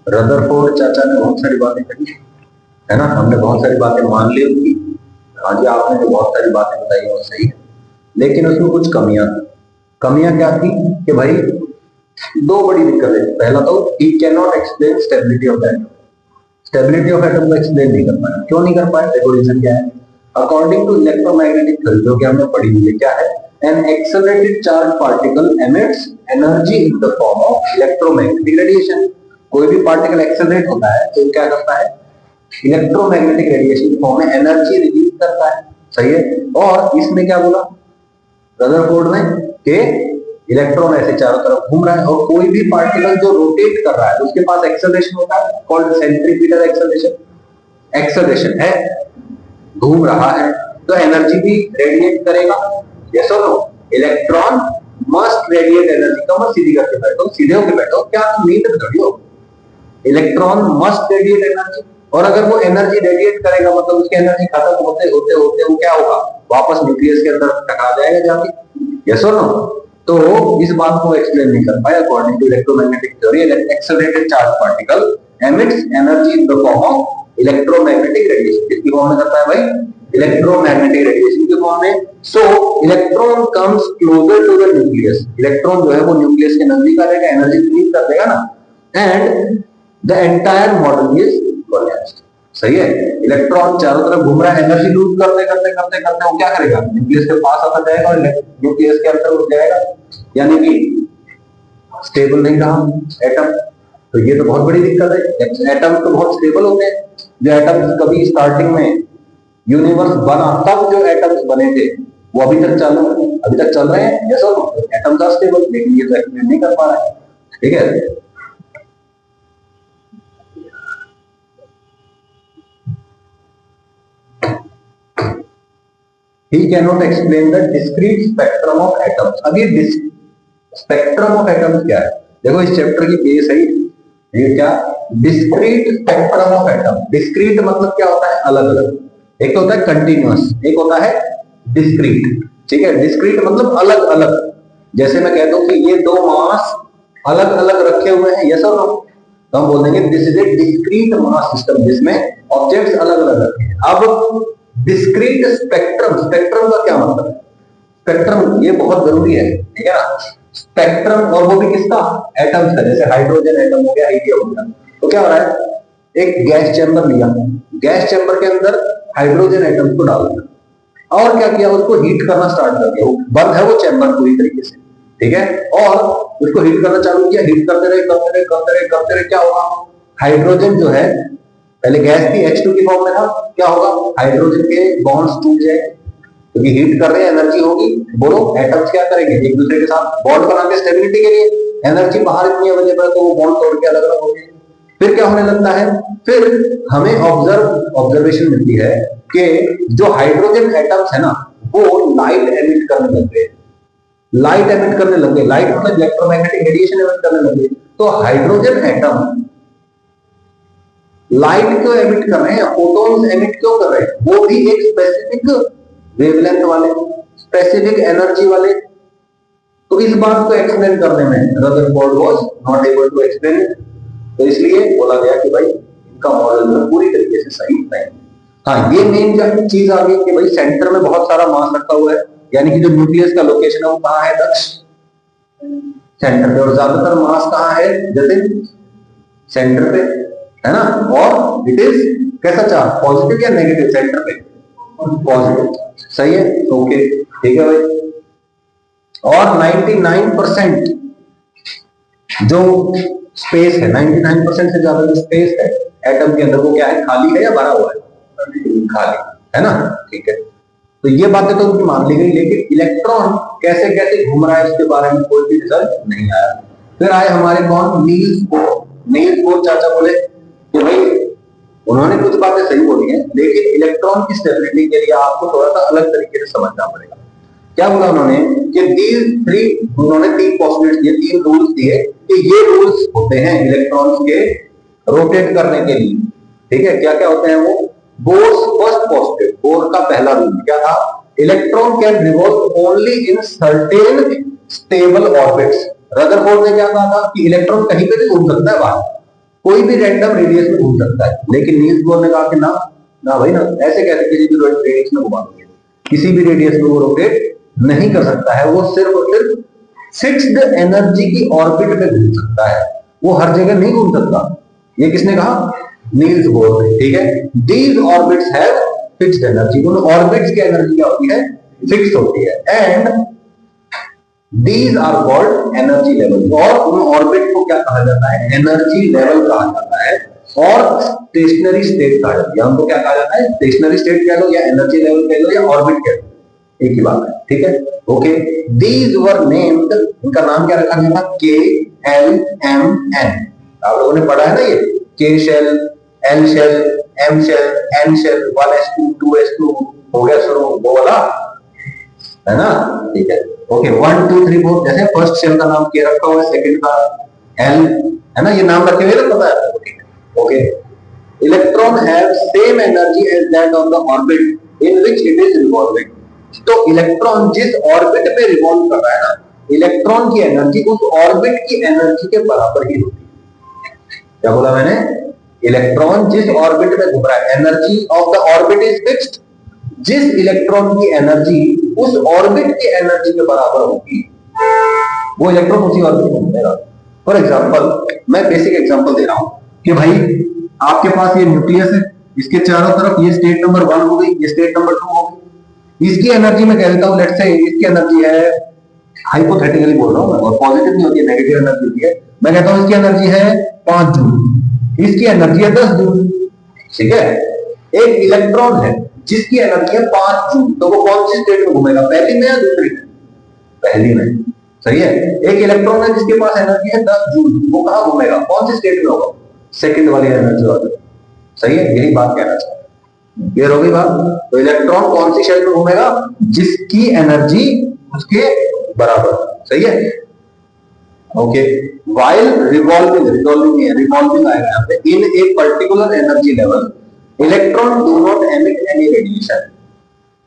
Rutherford चाचा ने बहुत सारी बातें कही है ना, हमने बहुत सारी बातें मान ली उनकी। हाँ जी, आपने जो बहुत सारी बातें बताई वो सही है, लेकिन उसमें कुछ कमियां थी। कमियां क्या थी कि भाई दो बड़ी दिक्कतें। पहला तो he can not explain stability of atom. Stability of atom को एक्सप्लेन नहीं कर पाया। क्यों नहीं कर पाया? देखो रीजन क्या है। अकॉर्डिंग टू इलेक्ट्रोमैग्नेटिक थ्योरी, जो कि हमने पढ़ी हुई है, क्या है? An accelerated charge particle emits energy in the form of electromagnetic radiation. कोई भी पार्टिकल एक्सेलरेट होता है तो क्या करता है? इलेक्ट्रोमैग्नेटिक रेडिएशन की फॉर्म में एनर्जी रिलीज करता है। सही है। और इसने क्या बोला रदरफोर्ड ने कि इलेक्ट्रॉन ऐसे चारों तरफ घूम रहा है, और कोई भी पार्टिकल जो रोटेट कर रहा है उसके पास एक्सेलरेशन होता है, कॉल्ड सेंट्रीपिटल एक्सेलरेशन। एक्सेलरेशन है, घूम रहा है, तो एनर्जी भी रेडिएट करेगा। यस और no? Electron must radiate energy. कमर सीधी करके बैठो, सीधे होकर बैठो, क्या तुम नींद में थोड़ी हो? इलेक्ट्रॉन मस्ट रेडिएट एनर्जी, और अगर वो एनर्जी रेडिएट करेगा मतलब उसकी एनर्जी खत्म होते होते होते वो क्या होगा? वापस न्यूक्लियस के अंदर टकरा जाएगा जाके। यस और नो? तो इस बात को एक्सप्लेन नहीं कर पाया according to electromagnetic theory. Accelerated charge particle emits energy in the form of electromagnetic radiation. किसकी फॉर्म में करता है भाई? इलेक्ट्रोमैग्नेटिक रेडिएशन की फॉर्म में। So electron comes closer to the nucleus. Electron जो है वो न्यूक्लियस के नजदीक आ जाएगा, एनर्जी रिलीज कर देगा ना, and the entire model is collapsed. सही है। इलेक्ट्रॉन चारों तरफ घूम रहा है, एनर्जी लूज करते करते करते करते वो क्या करेगा? न्यूक्लियस के पास आता जाएगा और न्यूक्लियस के अंदर उठ जाएगा, यानी कि स्टेबल नहीं रहा एटम। तो ये तो बहुत बड़ी दिक्कत है। एटम तो बहुत स्टेबल होते हैं। जो एटम्स कभी स्टार्टिंग में यूनिवर्स बना तब जो एटम्स बने थे वो अभी तक चालू है, अभी तक चल रहे हैं। यस और नो? एटम्स आर स्टेबल, लेकिन ये तो एक्सप्लेन नहीं कर पा रहा है। ठीक है। He cannot explain the discrete spectrum of atoms। अब ये स्पेक्ट्रम ऑफ एटम्स क्या है? देखो इस चैप्टर की बेस है ये क्या? Discrete spectrum of atom. Discrete मतलब क्या होता है? अलग अलग। एक तो होता है कंटिन्यूअस, एक होता है डिस्क्रीट। ठीक है। डिस्क्रीट मतलब अलग अलग। जैसे मैं कहता हूं कि ये दो मास अलग अलग रखे हुए हैं, यस और नो, तो हम बोल देंगे this is a discrete mass system, जिसमें ऑब्जेक्ट्स अलग अलग रखे हैं। अब डिस्क्रीट स्पेक्ट्रम, स्पेक्ट्रम का क्या मतलब है? स्पेक्ट्रम ये बहुत जरूरी है, ठीक है ना? स्पेक्ट्रम, और वो भी किसका? एटम्स का। जैसे हाइड्रोजन एटम हो गया, हीलियम हो गया, तो क्या हो रहा है? एक गैस चैम्बर लिया, गैस चैम्बर के अंदर हाइड्रोजन एटम्स को डाल दिया, और क्या किया? उसको हीट करना स्टार्ट कर दिया। बंद है वो चैम्बर पूरी तरीके से, ठीक है, और उसको हीट करना चालू किया। हीट करते रहे करते रहे करते रहे करते रहे, क्या होगा? हाइड्रोजन जो है, पहले गैस थी, H2 की फॉर्म में था, क्या होगा? हाइड्रोजन के बॉन्ड्स टूट जाए, क्योंकि हीट कर रहे हैं, एनर्जी होगी। बोलो एटम्स क्या करेंगे? एक दूसरे के साथ बॉन्ड बनाते स्टेबिलिटी के लिए। एनर्जी बाहर इतनी अवेलेबल है तो वो बॉन्ड तोड़ के अलग अलग हो गए। फिर क्या होने लगता है? फिर हमें ऑब्जर्वेशन मिलती है कि जो हाइड्रोजन एटम्स है ना, वो लाइट एमिट करने लग गए। लाइट एमिट करने लग गए, लाइट मतलब इलेक्ट्रोमैग्नेटिक रेडिएशन एमिट करने लग गए। तो हाइड्रोजन एटम लाइट क्यों एमिट कर रहे हैं? फोटॉन्स एमिट क्यों कर रहे हैं? वो भी एक स्पेसिफिक वेवलेंथ वाले, स्पेसिफिक एनर्जी वाले। तो इस बात को एक्सप्लेन करने में Rutherford was not able to explain it. तो इसलिए बोला गया कि भाई इनका मॉडल जो पूरी तरीके से सही नहीं। हाँ, ये मेन क्या चीज आ गई कि भाई सेंटर में बहुत सारा मास रखा हुआ है, यानी कि जो न्यूक्लियस का लोकेशन है वो कहाँ है? दक्ष सेंटर पे। और ज्यादातर मास कहाँ है? जैसे सेंटर पे, है ना? और इट इज कैसा चार्ज? पॉजिटिव या नेगेटिव? सेंटर पे पॉजिटिव। सही है, ओके, ठीक है भाई। और 99% जो स्पेस है, 99% से ज्यादा जो स्पेस है एटम के अंदर, वो क्या है? खाली है या भरा हुआ है? खाली है ना, ठीक है। तो ये बातें तो उनकी मान ली गई, लेकिन इलेक्ट्रॉन कैसे कैसे घूम रहा है इसके बारे में कोई भी रिजल्ट नहीं आया। फिर आए हमारे कौन? Niels Bohr. नील्स बोर चाचा बोले कि भाई उन्होंने कुछ बातें सही बोली हैं, लेकिन इलेक्ट्रॉन की स्टेबिलिटी के लिए आपको थोड़ा सा अलग तरीके से समझना पड़ेगा। क्या बोला उन्होंने? कि उन्होंने तीन पॉस्टुलेट्स दिए, तीन रूल्स दिए कि ये रूल्स होते हैं इलेक्ट्रॉन्स के रोटेट करने के लिए। ठीक है, क्या क्या होते हैं वो? बोर्स फर्स्ट पॉस्टुलेट, बोर का पहला रूल क्या था? Electron can revolve only in certain stable orbits. Rutherford ने क्या कहा था? कि इलेक्ट्रॉन कहीं पे भी घूम सकता है बाहर, कोई भी रैंडम रेडियस में घूम सकता है, लेकिन नील्स बोर ने कहा कि ना ना भाई ना, ऐसे कैसे किसी भी रेडियस में घुमा दोगे, किसी भी रेडियस में वो रोटेट नहीं कर सकता है, वो सिर्फ और सिर्फ फिक्स्ड एनर्जी की ऑर्बिट पे घूम सकता है, वो हर जगह नहीं घूम सकता। ये किसने कहा? नील्स बोर ने। ठीक है, these orbits have fixed energy, उन ऑर्बिट्स की एनर्जी क्या होती है? फिक्स होती है। And these are called energy level, और उन ऑर्बिट को क्या कहा जाता है? एनर्जी लेवल कहा जाता है, और स्टेशनरी स्टेट कहा जाता है। उनको क्या कहा जाता है? स्टेशनरी स्टेट कह लो, या एनर्जी लेवल कह लो, या ऑर्बिट कह लो, एक ही बात है। ठीक है, ओके। दीज वर नेम्ड, इनका नाम क्या रखा गया था? के एल एम एन। आप लोगों ने पढ़ा है ना ये, K shell, L shell, M shell, N shell, 1s2 2s2 हो गया शुरू, वो वाला है ना। ठीक है, ओके। 1 2 3 4, जैसे फर्स्ट शेल का नाम के रखा हुआ है, सेकंड का एल है ना, ये नाम रखे हुए ना, पता है? Okay. Electron have same energy as that of the orbit in which it is revolving. तो इलेक्ट्रॉन जिस ऑर्बिट पे रिवॉल्व कर रहा है ना, इलेक्ट्रॉन की एनर्जी उस ऑर्बिट की एनर्जी के बराबर ही होती है। क्या बोला मैंने? इलेक्ट्रॉन जिस ऑर्बिट में घूम रहा है, energy of the orbit is fixed, जिस इलेक्ट्रॉन की एनर्जी उस ऑर्बिट की एनर्जी के बराबर होगी, वो इलेक्ट्रॉन उसी ऑर्बिट में घूमेगा। फॉर एग्जांपल, मैं बेसिक एग्जांपल दे रहा हूं कि भाई आपके पास ये न्यूक्लियस है, इसके चारों तरफ ये स्टेट नंबर 1 हो गई, ये स्टेट नंबर 2 हो गई। इसकी एनर्जी मैं कह देता हूं, लेट्स से इसकी एनर्जी है, हाइपोथेटिकली बोल रहा हूं मैं, और पॉजिटिव नहीं होती है, नेगेटिव एनर्जी होती है। मैं कहता हूं इसकी एनर्जी है 5 जूल, इसकी एनर्जी है 10 जूल। ठीक है, एक इलेक्ट्रॉन है जिसकी एनर्जी है 5 जूल, तो वो कौन सी स्टेट में घूमेगा? पहली में या दूसरी में? पहली में। सही है। एक इलेक्ट्रॉन है जिसके पास एनर्जी है 10 जूल, वो कहां घूमेगा? कौन सी स्टेट में होगा? सेकंड वाली एनर्जी वाली। सही है, यही बात कहना चाहता हूं। क्लियर हो गई बात? तो इलेक्ट्रॉन कौन सी शेल में घूमेगा? जिसकी एनर्जी उसके बराबर। सही है, ओके। वाइल रिवॉल्विंग, रिवॉल्विंग आएगा यहाँ पे, in a particular energy level electron do not emit any radiation.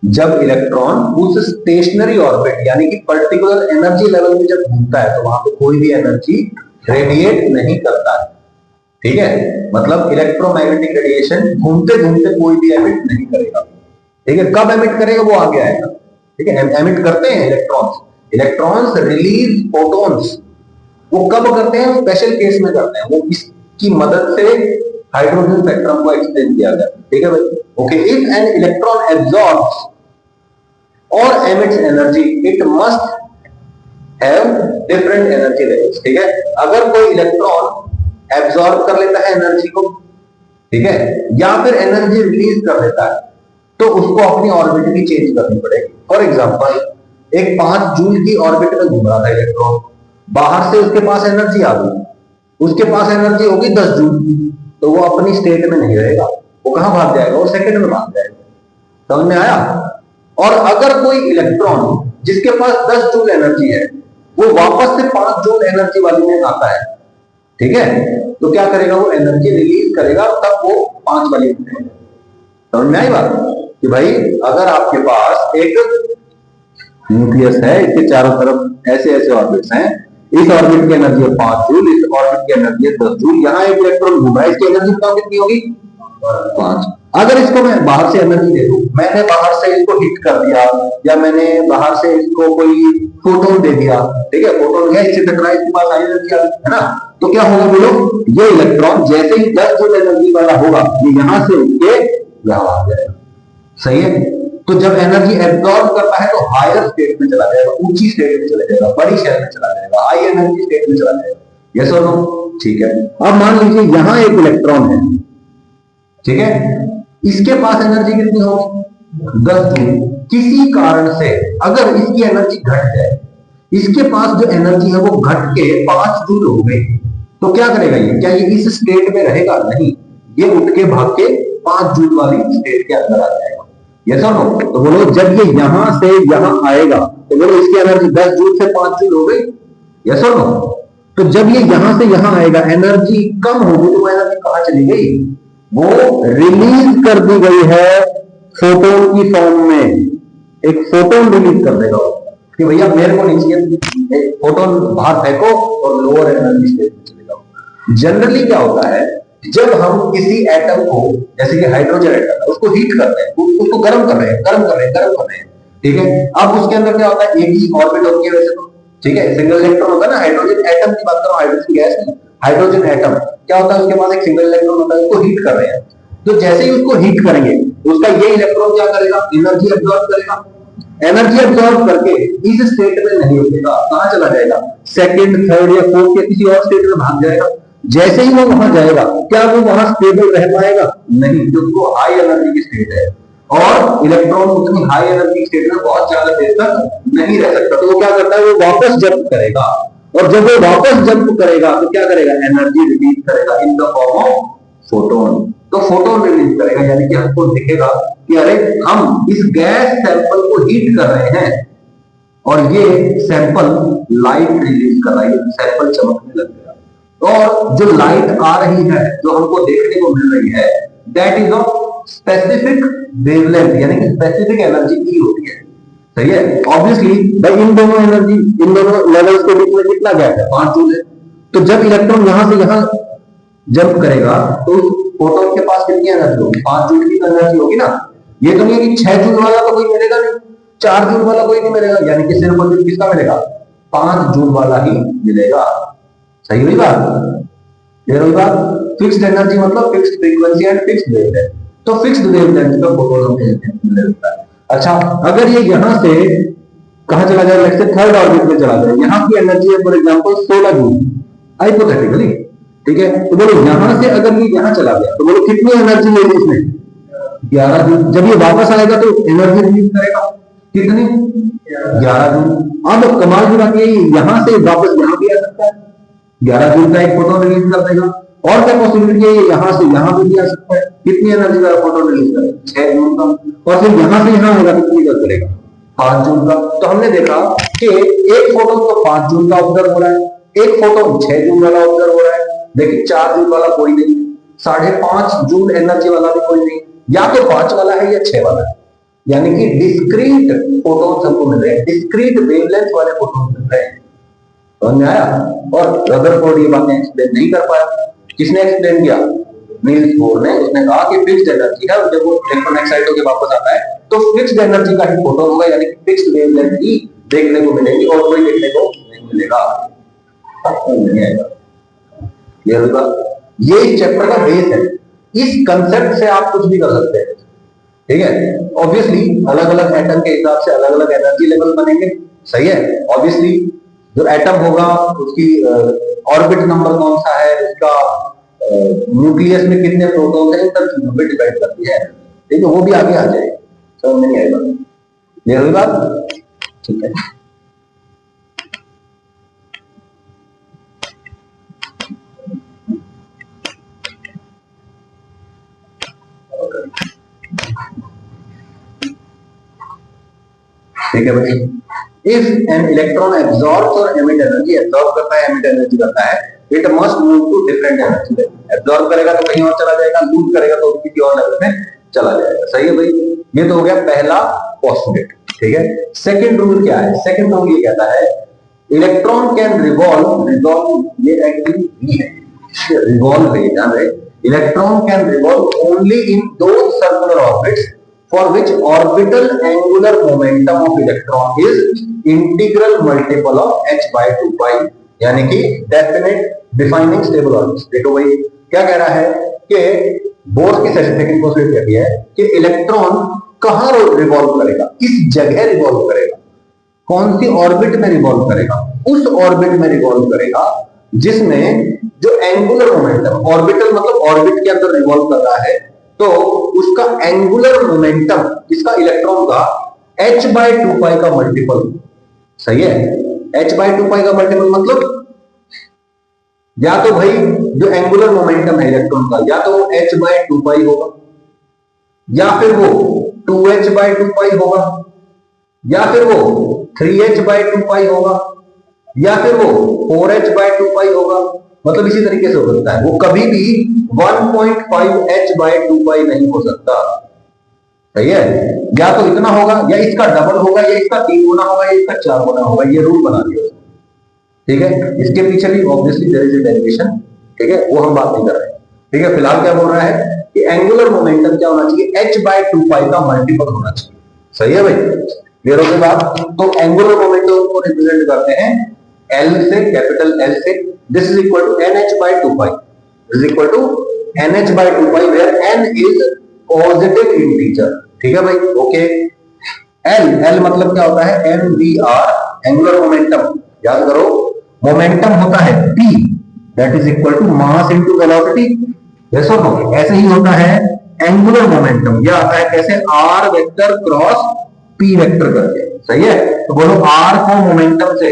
जब इलेक्ट्रॉन उस स्टेशनरी ऑर्बिट यानी कि पर्टिकुलर एनर्जी लेवल में जब घूमता है, तो वहां पे कोई भी एनर्जी रेडिएट नहीं करता है। ठीक है, मतलब इलेक्ट्रोमैग्नेटिक रेडिएशन घूमते घूमते कोई भी एमिट नहीं करेगा। ठीक है, कब एमिट करेगा वो आगे आएगा। ठीक है, एमिट करते हैं इलेक्ट्रॉन्स, इलेक्ट्रॉन्स रिलीज फोटॉन्स, वो कब करते हैं? स्पेशल केस में करते हैं, वो इसकी मदद से हाइड्रोजन स्पेक्ट्रम को एक्सप्लेन किया गया। ठीक है भाई, okay. If an electron absorbs और emits energy it must have different energy levels. ठीक है, अगर कोई इलेक्ट्रॉन एब्जॉर्ब कर लेता है एनर्जी को, ठीक है, या फिर एनर्जी रिलीज कर लेता है, तो उसको अपनी ऑर्बिट भी चेंज करनी पड़ेगी। फॉर एग्जांपल, एक 5 जूल की ऑर्बिट में घूम रहा था इलेक्ट्रॉन, बाहर से उसके पास एनर्जी आ गई, उसके पास एनर्जी होगी 10 जूल, तो वो अपनी स्टेट में नहीं रहेगा, वो कहां भाग जाएगा? वो सेकंड में भाग जाएगा। समझ में आया? और अगर कोई इलेक्ट्रॉन जिसके पास 10 जूल एनर्जी है, वो वापस से 5 जूल एनर्जी वाली में आता है, ठीक है, तो क्या करेगा? वो एनर्जी रिलीज करेगा, तब वो 5 वाली में जाएगा। समझ में आई बात? कि भाई अगर आपके पास एक न्यूक्लियस है, इसके चारों तरफ ऐसे ऐसे ऑर्बिट्स हैं, इस ऑर्बिट की एनर्जी है 5 जूल, इस ऑर्बिट की एनर्जी है 10 जूल, यहाँ एक इलेक्ट्रॉन घूम रहा है, इसकी एनर्जी कितनी होगी? 5। अगर इसको मैं बाहर से एनर्जी दे दूं, मैंने बाहर से इसको हिट कर दिया, या मैंने बाहर से इसको कोई फोटोन दे दिया, ठीक है, फोटोन गया, इससे टकराया, इसके पास आई एनर्जी है ना, तो क्या होगा बोलो? ये इलेक्ट्रॉन जैसे ही 10 जूल एनर्जी वाला होगा, ये यहां से उठ के यहां आ जाएगा। सही है, तो जब एनर्जी एब्जॉर्ब करता है तो हायर स्टेट में चला जाएगा, ऊंची स्टेट में चला जाएगा, बड़ी शेल में चला जाएगा, हाई एनर्जी स्टेट में चला जाएगा। यस और नो? ठीक है। अब मान लीजिए यहां एक इलेक्ट्रॉन है, ठीक है, इसके पास एनर्जी कितनी होगी? 10 जूल। किसी कारण से अगर इसकी एनर्जी घट जाए, इसके पास जो एनर्जी है वो घट के 5 जूल हो गई, तो क्या करेगा ये? क्या ये इस स्टेट में रहेगा? नहीं, ये उठ के भाग के 5 जूल वाली स्टेट के अंदर आ जाएगा। यस और नो? तो बोलो जब ये यहां से यहां आएगा, तो बोलो इसकी एनर्जी 10 जूल से 5 जूल हो गई। यस और नो? तो जब ये यहां से यहां आएगा, एनर्जी कम होगी, तो वो एनर्जी कहां चली गई? वो रिलीज कर दी गई है फोटोन की फॉर्म में। एक फोटोन रिलीज कर देगा कि भैया मेरे को नहीं चाहिए, फोटोन बाहर फेंको और लोअर एनर्जी स्टेट में चले जाओ। जनरली क्या होता है, जब हम किसी एटम को, जैसे कि हाइड्रोजन एटम है, उसको हीट कर रहे हैं, उसको गर्म कर रहे हैं, गर्म कर रहे हैं, ठीक है। अब उसके अंदर क्या होता है, एक ही ऑर्बिट होती है वैसे तो, ठीक है, सिंगल इलेक्ट्रॉन होता है ना। हाइड्रोजन एटम की बात करो, हाइड्रोजन गैस में हाइड्रोजन एटम क्या होता है, उसके पास एक सिंगल इलेक्ट्रॉन होता है, उसको हीट कर रहे हैं। तो जैसे ही उसको हीट करेंगे, उसका ये इलेक्ट्रॉन क्या करेगा, एनर्जी एब्जॉर्ब करेगा। एनर्जी एब्जॉर्ब करके इस स्टेट में नहीं रुकेगा, कहां चला जाएगा, सेकंड, थर्ड या फोर्थ या किसी और स्टेट में भाग जाएगा। जैसे ही वो वहां जाएगा, क्या वो वहां स्टेबल रह पाएगा, नहीं, क्योंकि वो हाई एनर्जी की स्टेट है और इलेक्ट्रॉन उतनी हाई एनर्जी स्टेट में बहुत ज्यादा देर तक नहीं रह सकता। तो वो क्या करता है, वो वापस जंप करेगा, और जब वो वापस जंप करेगा तो क्या करेगा, एनर्जी रिलीज करेगा इन द फॉर्म ऑफ फोटोन। तो फोटोन रिलीज करेगा, यानी कि हमको दिखेगा कि अरे हम इस गैस सैंपल को हीट कर रहे हैं और ये सैंपल लाइट रिलीज कर रहा है, सैंपल चमकने लग गया। और जो लाइट आ रही है, जो हमको देखने को मिल रही है, that is of specific wavelength, यानी कि स्पेसिफिक एनर्जी की होती है। सही है। ऑब्वियसली भाई इन दोनों एनर्जी, इन दोनों लेवल्स के बीच में कितना गैप है, 5 जूल है। तो जब इलेक्ट्रॉन यहां से यहां जंप करेगा तो फोटोन के पास कितनी एनर्जी होगी, 5 जूल की एनर्जी होगी ना। ये तो नहीं है कि 6 जूल वाला तो कोई मिलेगा नहीं, 4 जूल वाला कोई नहीं मिलेगा, यानी कि सिर्फ और सिर्फ किसका मिलेगा, 5 जूल वाला ही मिलेगा। सही हुई बात, क्लियर हुई बात। फिक्स्ड एनर्जी मतलब fixed frequency and fixed wavelength. तो फिक्स्ड वेवलेंथ का फोटोन हमको मिलता है। अच्छा, अगर ये यहां से कहां चला जाए, लेट्स से थर्ड ऑर्बिट में चला जाए, यहां की एनर्जी है फॉर एग्जांपल 16 जूल हाइपोथेटिकली, ठीक है। तो बोलो यहां से अगर ये यहां चला गया तो बोलो कितनी एनर्जी लेगी इसने, 11 जूल। जब ये वापस आएगा तो एनर्जी रिलीज करेगा कितनी, 11 जूल। अब कमाल की बात ये, यहां से वापस यहां भी आ सकता है, 11 जूल का एक फोटोन रिलीज कर देगा। और क्या पॉसिबिलिटी है, यहां से यहां भी आ सकता है, कितनी एनर्जी का फोटोन रिलीज करेगा, 6 जूल का। और फिर यहां से यहां आएगा कितनी का करेगा, 5 जूल का। तो हमने देखा कि एक फोटोन तो 5 जूल का ऑब्जर्व हो रहा है, एक फोटोन 6 जूल वाला ऑब्जर्व हो रहा है, लेकिन 4 जूल वाला कोई नहीं, 5.5 जूल एनर्जी वाला भी कोई नहीं, या तो 5 वाला है या 6 वाला है। यानी कि डिस्क्रीट फोटोन्स हमको मिल रहे हैं, डिस्क्रीट वेवलेंथ वाले फोटोन्स मिल रहे हैं। समझ में आया। और रदरफोर्ड ये बातें एक्सप्लेन नहीं कर पाया। किसने एक्सप्लेन किया, नील्स बोर ने। उसने कहा कि फिक्स्ड एनर्जी है, जब वो इलेक्ट्रॉन एक्साइट होकर वापस आता है तो फिक्स्ड एनर्जी का ही फोटोन होगा, यानी कि फिक्स्ड वेवलेंथ ही देखने को मिलेगी और कोई देखने को नहीं मिलेगा। नहीं आएगा, ये होगा। ये इस चैप्टर का बेस है। इस कंसेप्ट से आप कुछ भी कर सकते हैं, ठीक है। ऑब्वियसली अलग अलग एटम के हिसाब से अलग अलग एनर्जी लेवल बनेंगे, सही है। ऑब्वियसली जो एटम होगा उसकी ऑर्बिट नंबर कौन सा है, उसका न्यूक्लियस में कितने प्रोटॉन है, इन सब चीजों पर डिपेंड करती है, ठीक है। वो भी आगे आ जाए, समझ नहीं आएगा, ये हुई बात, ठीक है। ठीक है भाई। इफ एन इलेक्ट्रॉन एब्जॉर्ब्स और एमिट एनर्जी, एब्जॉर्ब करता है, एमिट एनर्जी करता है, it must move to different energy level. Absorb करेगा तो कहीं और चला जाएगा, लूज करेगा तो किसी और लेवल में चला जाएगा। सही है भाई, ये तो हो गया पहला पोस्टुलेट, ठीक है। सेकंड रूल क्या है, सेकंड रूल ये कहता है इलेक्ट्रॉन कैन रिवॉल्व, ये एक्चुअली भी है, रिवॉल्व है, ध्यान रहे। Electron can revolve only in those circular orbits for which orbital angular momentum of electron is integral multiple of h by 2 pi, यानी कि डेफिनेट डिफाइनिंग स्टेबल ऑर्बिट्स। देखो भाई क्या कह रहा है कि बोर्स की सेकंड पोस्टुलेट कहती है कि इलेक्ट्रॉन कहां रिवॉल्व करेगा, किस जगह रिवॉल्व करेगा, कौन सी ऑर्बिट में रिवॉल्व करेगा, उस ऑर्बिट में रिवॉल्व करेगा जिसमें जो एंगुलर मोमेंटम, ऑर्बिटल मतलब ऑर्बिट के अंदर रिवॉल्व कर रहा है, तो उसका एंगुलर मोमेंटम इसका इलेक्ट्रॉन का h बाय 2 पाई का मल्टीपल, सही है। h बाय 2 पाई का मल्टीपल मतलब या तो भाई जो एंगुलर मोमेंटम है इलेक्ट्रॉन का, या तो वो h बाय 2 पाई होगा, या फिर वो 2h बाय 2 पाई होगा, या फिर वो 3h बाय 2 पाई होगा, या फिर वो 4h बाय 2 पाई होगा। मतलब इसी तरीके से हो सकता है, वो कभी भी 1.5h बाय 2 पाई नहीं हो सकता, सही है। या तो इतना होगा, या इसका डबल होगा, या इसका 3 गुना होगा, या इसका 4 गुना होगा। ये रूल बना दिया, ठीक है। इसके पीछे भी obviously there is a derivation ठीक है, वो हम बात नहीं कर रहे हैं। ठीक है, फिलहाल क्या बोल रहा है कि एंगुलर मोमेंटम क्या होना चाहिए, h/2 का मल्टीपल होना चाहिए। सही है भाई, क्लियर हो गई बात। तो एंगुलर मोमेंटम को रिप्रेजेंट करते हैं L से, कैपिटल L से। This is equal to nh/2 is equal to nh/2 where n is positive integer. ठीक है भाई, ओके। L मतलब क्या होता है, mvr एंगुलर मोमेंटम। याद करो, मोमेंटम होता है p, that is equal to mass into velocity. Yes और नो, ऐसे ही होता है एंगुलर मोमेंटम। यह आता है कैसे, r vector cross p vector करके। सही है, तो बोलो r को मोमेंटम से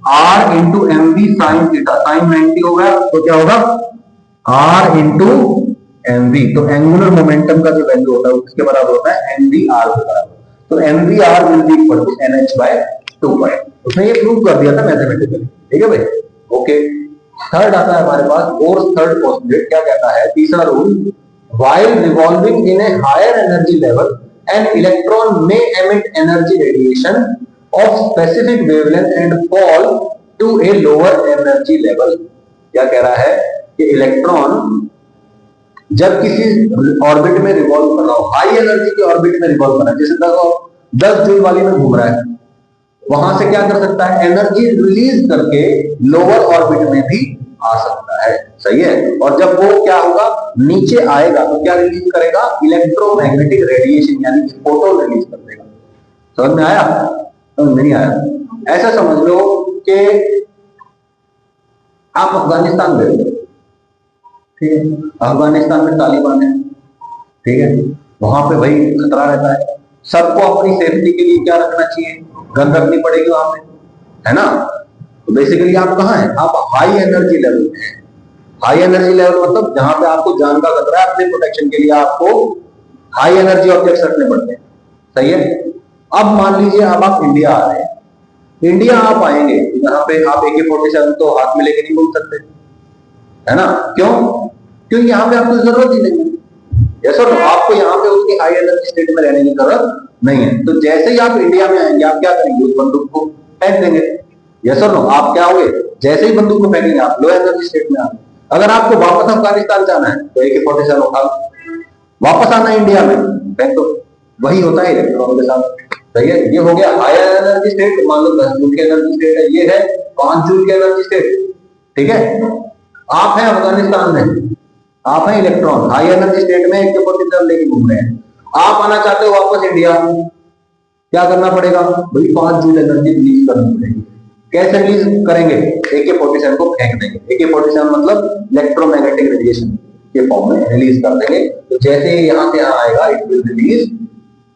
r into m v sine theta, sine 90 हो गया तो क्या होगा, r इंटू एम वी। तो एंगुलर मोमेंटम का जो वैल्यू होता है उसके बराबर होता है एम वी आर के बराबर। तो m v r will be equal to n h by 2 उसने ये प्रूव कर दिया था मैथमेटिकली। ठीक है भाई, ओके। थर्ड आता है हमारे पास, और थर्ड पोस्टुलेट क्या कहता है, तीसरा rule, while revolving in a higher energy level an electron may emit energy radiation of specific wavelength and fall to a lower energy level। क्या कह रहा है कि इलेक्ट्रॉन जब किसी ऑर्बिट में रिवॉल्व कर रहा हो, हाई एनर्जी की ऑर्बिट में रिवॉल्व कर रहा है, जैसे 10 जूल वाली में घूम रहा है, वहां से क्या कर सकता है, एनर्जी रिलीज करके लोअर ऑर्बिट में भी आ सकता है। सही है, और जब वो क्या होगा, नीचे आएगा तो क्या रिलीज करेगा, इलेक्ट्रोमैग्नेटिक रेडिएशन यानी फोटोन रिलीज कर देगा। समझ में आया, समझ में नहीं आया, ऐसा समझ लो कि आप अफगानिस्तान गए, ठीक है, अफगानिस्तान में तालिबान है, ठीक है, वहां पे भाई खतरा रहता है, सबको अपनी सेफ्टी के लिए क्या रखना चाहिए, गन रखनी पड़ेगी वहां पे, है ना। तो बेसिकली आप कहाँ हैं, आप हाई एनर्जी लेवल में हैं। हाई एनर्जी लेवल मतलब जहां पे आपको जान का खतरा है, अपने प्रोटेक्शन के लिए आपको हाई एनर्जी ऑब्जेक्ट्स रखने पड़ते हैं। सही है, अब मान लीजिए अब आप इंडिया आ रहे हैं, इंडिया आप आएंगे, यहाँ पे आप AK-47 तो हाथ में लेके नहीं घूम सकते, है ना, क्यों, क्योंकि यहाँ पे आपको जरूरत ही नहीं है। यस और नो, आपको यहाँ पे उसकी हाई एनर्जी स्टेट में रहने की जरूरत नहीं है। तो जैसे ही आप इंडिया में आएंगे, आप क्या करेंगे, उस बंदूक को फेंक देंगे। यस और नो, आप क्या होंगे, जैसे ही बंदूक को फेंकेंगे आप लो एनर्जी स्टेट में आएंगे। अगर आपको वापस अफगानिस्तान जाना है तो AK-47 उठा, वापस आना है इंडिया में, फेंक दो। वही होता है इलेक्ट्रॉन के साथ। सही है, ये हो गया हायर एनर्जी स्टेट, मान लो 10 जूल की एनर्जी स्टेट है, ये है 5 जूल की एनर्जी स्टेट। ठीक है, आप हैं अफगानिस्तान में, आप हैं इलेक्ट्रॉन, हाई एनर्जी स्टेट में AK-47 लेके घूम रहे हैं, आप आना चाहते हो वापस इंडिया, क्या करना पड़ेगा भाई, 5 जूल एनर्जी रिलीज करनी पड़ेगी। कैसे रिलीज करेंगे, AK-47 को फेंक देंगे। AK-47 मतलब इलेक्ट्रोमैग्नेटिक रेडिएशन के फॉर्म में रिलीज कर देंगे। तो जैसे यहाँ से यहाँ आएगा, it will release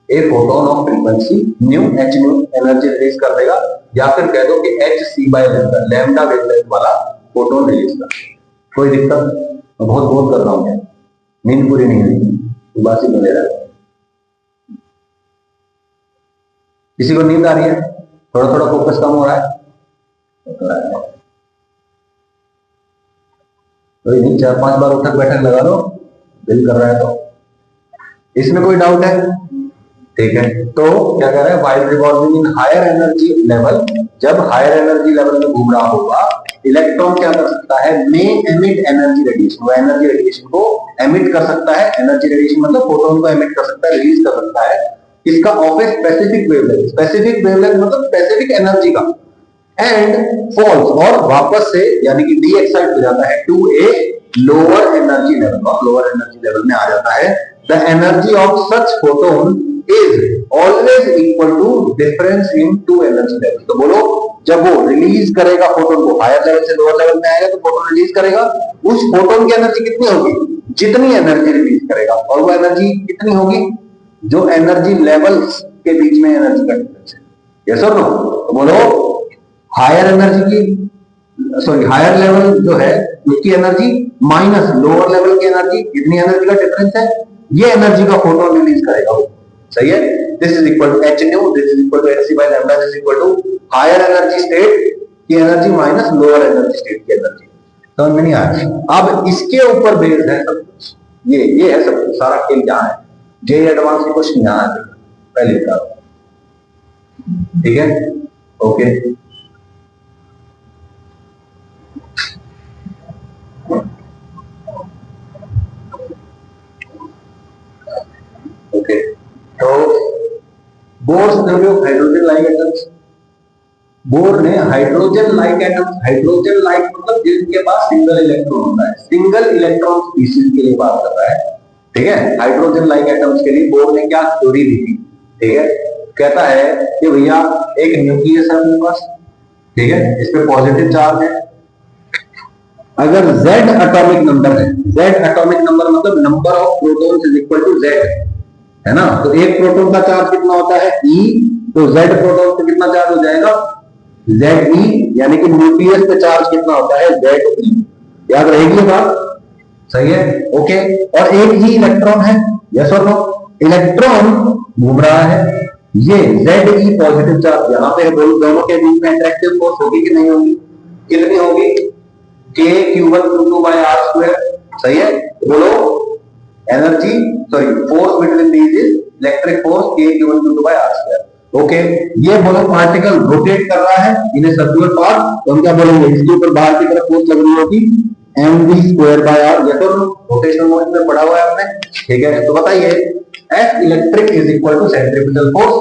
a photon of frequency new, h new energy release कर देगा, या फिर कह दो कि hc/λ, लैम्डा वेवलेंथ वाला फोटोन रिलीज कर। कोई दिक्कत, बहुत बहुत कर रहा हूं, नींद पूरी नहीं हुई, उबासी में ले रहा है। किसी को नींद आ रही है, थोड़ा थोड़ा फोकस कम हो रहा है, कोई नहीं, 4-5 बार उठक बैठक लगा लो, दिल कर रहा है तो। इसमें कोई डाउट है, ठीक है। तो क्या कह रहा है, while revolving in higher energy level, जब हायर एनर्जी लेवल में घूम रहा होगा, इलेक्ट्रॉन क्या कर सकता है, मे एमिट एनर्जी रेडिएशन, वो एनर्जी रेडिएशन को एमिट कर सकता है। एनर्जी रेडिएशन मतलब फोटोन को एमिट कर सकता है, रिलीज कर सकता है, इसका of a specific wavelength, specific wavelength मतलब स्पेसिफिक एनर्जी का, एंड फॉल्स, और वापस से यानी कि डी एक्साइट हो जाता है to a lower energy level, और लोअर एनर्जी लेवल में आ जाता है। The energy of such photon is always equal to difference in two energy level. तो बोलो, जब वो रिलीज करेगा फोटोन को, हायर लेवल से लोअर लेवल में आएगा तो फोटोन रिलीज करेगा, उस फोटोन की एनर्जी कितनी होगी, जितनी एनर्जी रिलीज करेगा, और वो एनर्जी कितनी होगी, जो एनर्जी लेवल्स के बीच में एनर्जी का डिफरेंस है। यस और नो, तो बोलो हायर एनर्जी की, सॉरी हायर लेवल जो है उसकी एनर्जी माइनस लोअर लेवल की एनर्जी, जितनी एनर्जी का डिफरेंस है, ये एनर्जी का फोटोन रिलीज करेगा वो। सही है, this is equal to h nu, this is equal to hc/λ, this is equal to higher energy state की energy minus lower energy state की एनर्जी। समझ में नहीं आया, अब इसके ऊपर बेस्ड है सब कुछ, ये है सब कुछ, सारा खेल यहाँ है, जे एडवांस की क्वेश्चन यहाँ है पहले का। ठीक है, okay. Bohr's theory of hydrogen like atoms, Bohr ने hydrogen like atoms, hydrogen like मतलब जिनके पास सिंगल इलेक्ट्रॉन होता है, सिंगल इलेक्ट्रॉन स्पीशीज के लिए बात कर रहा है, ठीक है। हाइड्रोजन लाइक एटम्स के लिए बोर ने क्या थ्योरी दी थी, ठीक है। कहता है कि भैया एक न्यूक्लियस है अपने पास, ठीक है, इस पे पॉजिटिव चार्ज है, अगर Z एटॉमिक नंबर है, Z एटॉमिक नंबर मतलब number of protons is equal to Z, है ना। तो एक प्रोटॉन का चार्ज कितना होता है E, तो Z प्रोटॉन पे कितना चार्ज हो जाएगा Ze, यानी कि न्यूक्लियस पे चार्ज कितना होता है Ze। याद रहेगी बात, सही है, ओके। और एक ही इलेक्ट्रॉन है, यस और नो, इलेक्ट्रॉन घूम रहा है, ये Ze पॉजिटिव चार्ज यहां पे दोनों के बीच में इंटरेक्टिव फोर्स होगी कि नहीं होगी, कितनी होगी, K(Q1Q2 by R², सही है। बोलो energy, sorry force between these is electric force K(Q1Q2 by R², okay. ये बोलो पार्टिकल रोटेट कर रहा है इन ए सर्कुलर पाथ, तो हम क्या बोलेंगे, इसके ऊपर बाहर की तरफ फोर्स लग रही होगी mv²/r, ये तो रोटेशनल मोशन में पढ़ा हुआ है हमने, ठीक है। तो बताइए F electric is equal to centrifugal force,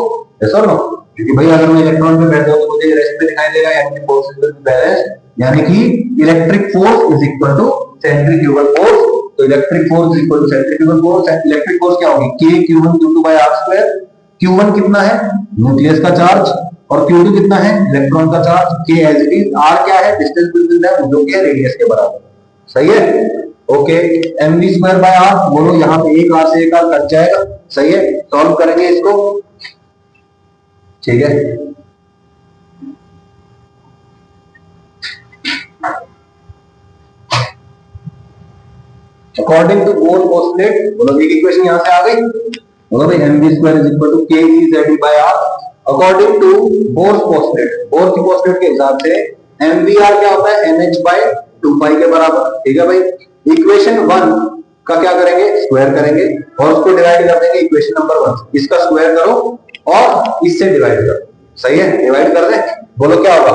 yes और नो, क्योंकि भाई अगर मैं इलेक्ट्रॉन पे बैठा हूं तो मुझे रेस्ट पे दिखाई देगा, यानी कि फोर्स विल बी बैलेंस, यानी कि electric force is equal to centrifugal force. तो electric force is equal to centrifugal force, electric force क्या होगी K(Q1Q2 by R², Q1 कितना है न्यूक्लियस का चार्ज, और Q2 कितना है इलेक्ट्रॉन का charge, K as it is, R क्या है डिस्टेंस बिटवीन देम जो कि है रेडियस के बराबर, सही है, ओके। mv²/r, बोलो यहाँ पे एक R से एक R कट जाएगा, सही है, सॉल्व करेंगे इसको, ठीक है। अकॉर्डिंग टू बोर पोस्टुलेट, बोलो एक इक्वेशन यहां से आ गई, बोलो भाई mv² is equal to Ke(Ze/r), according to Bohr's postulate, Bohr की पोस्टुलेट के हिसाब से mvr क्या होता है nh/2π के बराबर, ठीक है भाई। इक्वेशन 1 का क्या करेंगे, स्क्वायर करेंगे और उसको डिवाइड कर देंगे इक्वेशन नंबर 1, इसका स्क्वायर करो और इससे डिवाइड करो, सही है, डिवाइड कर दें, बोलो क्या होगा,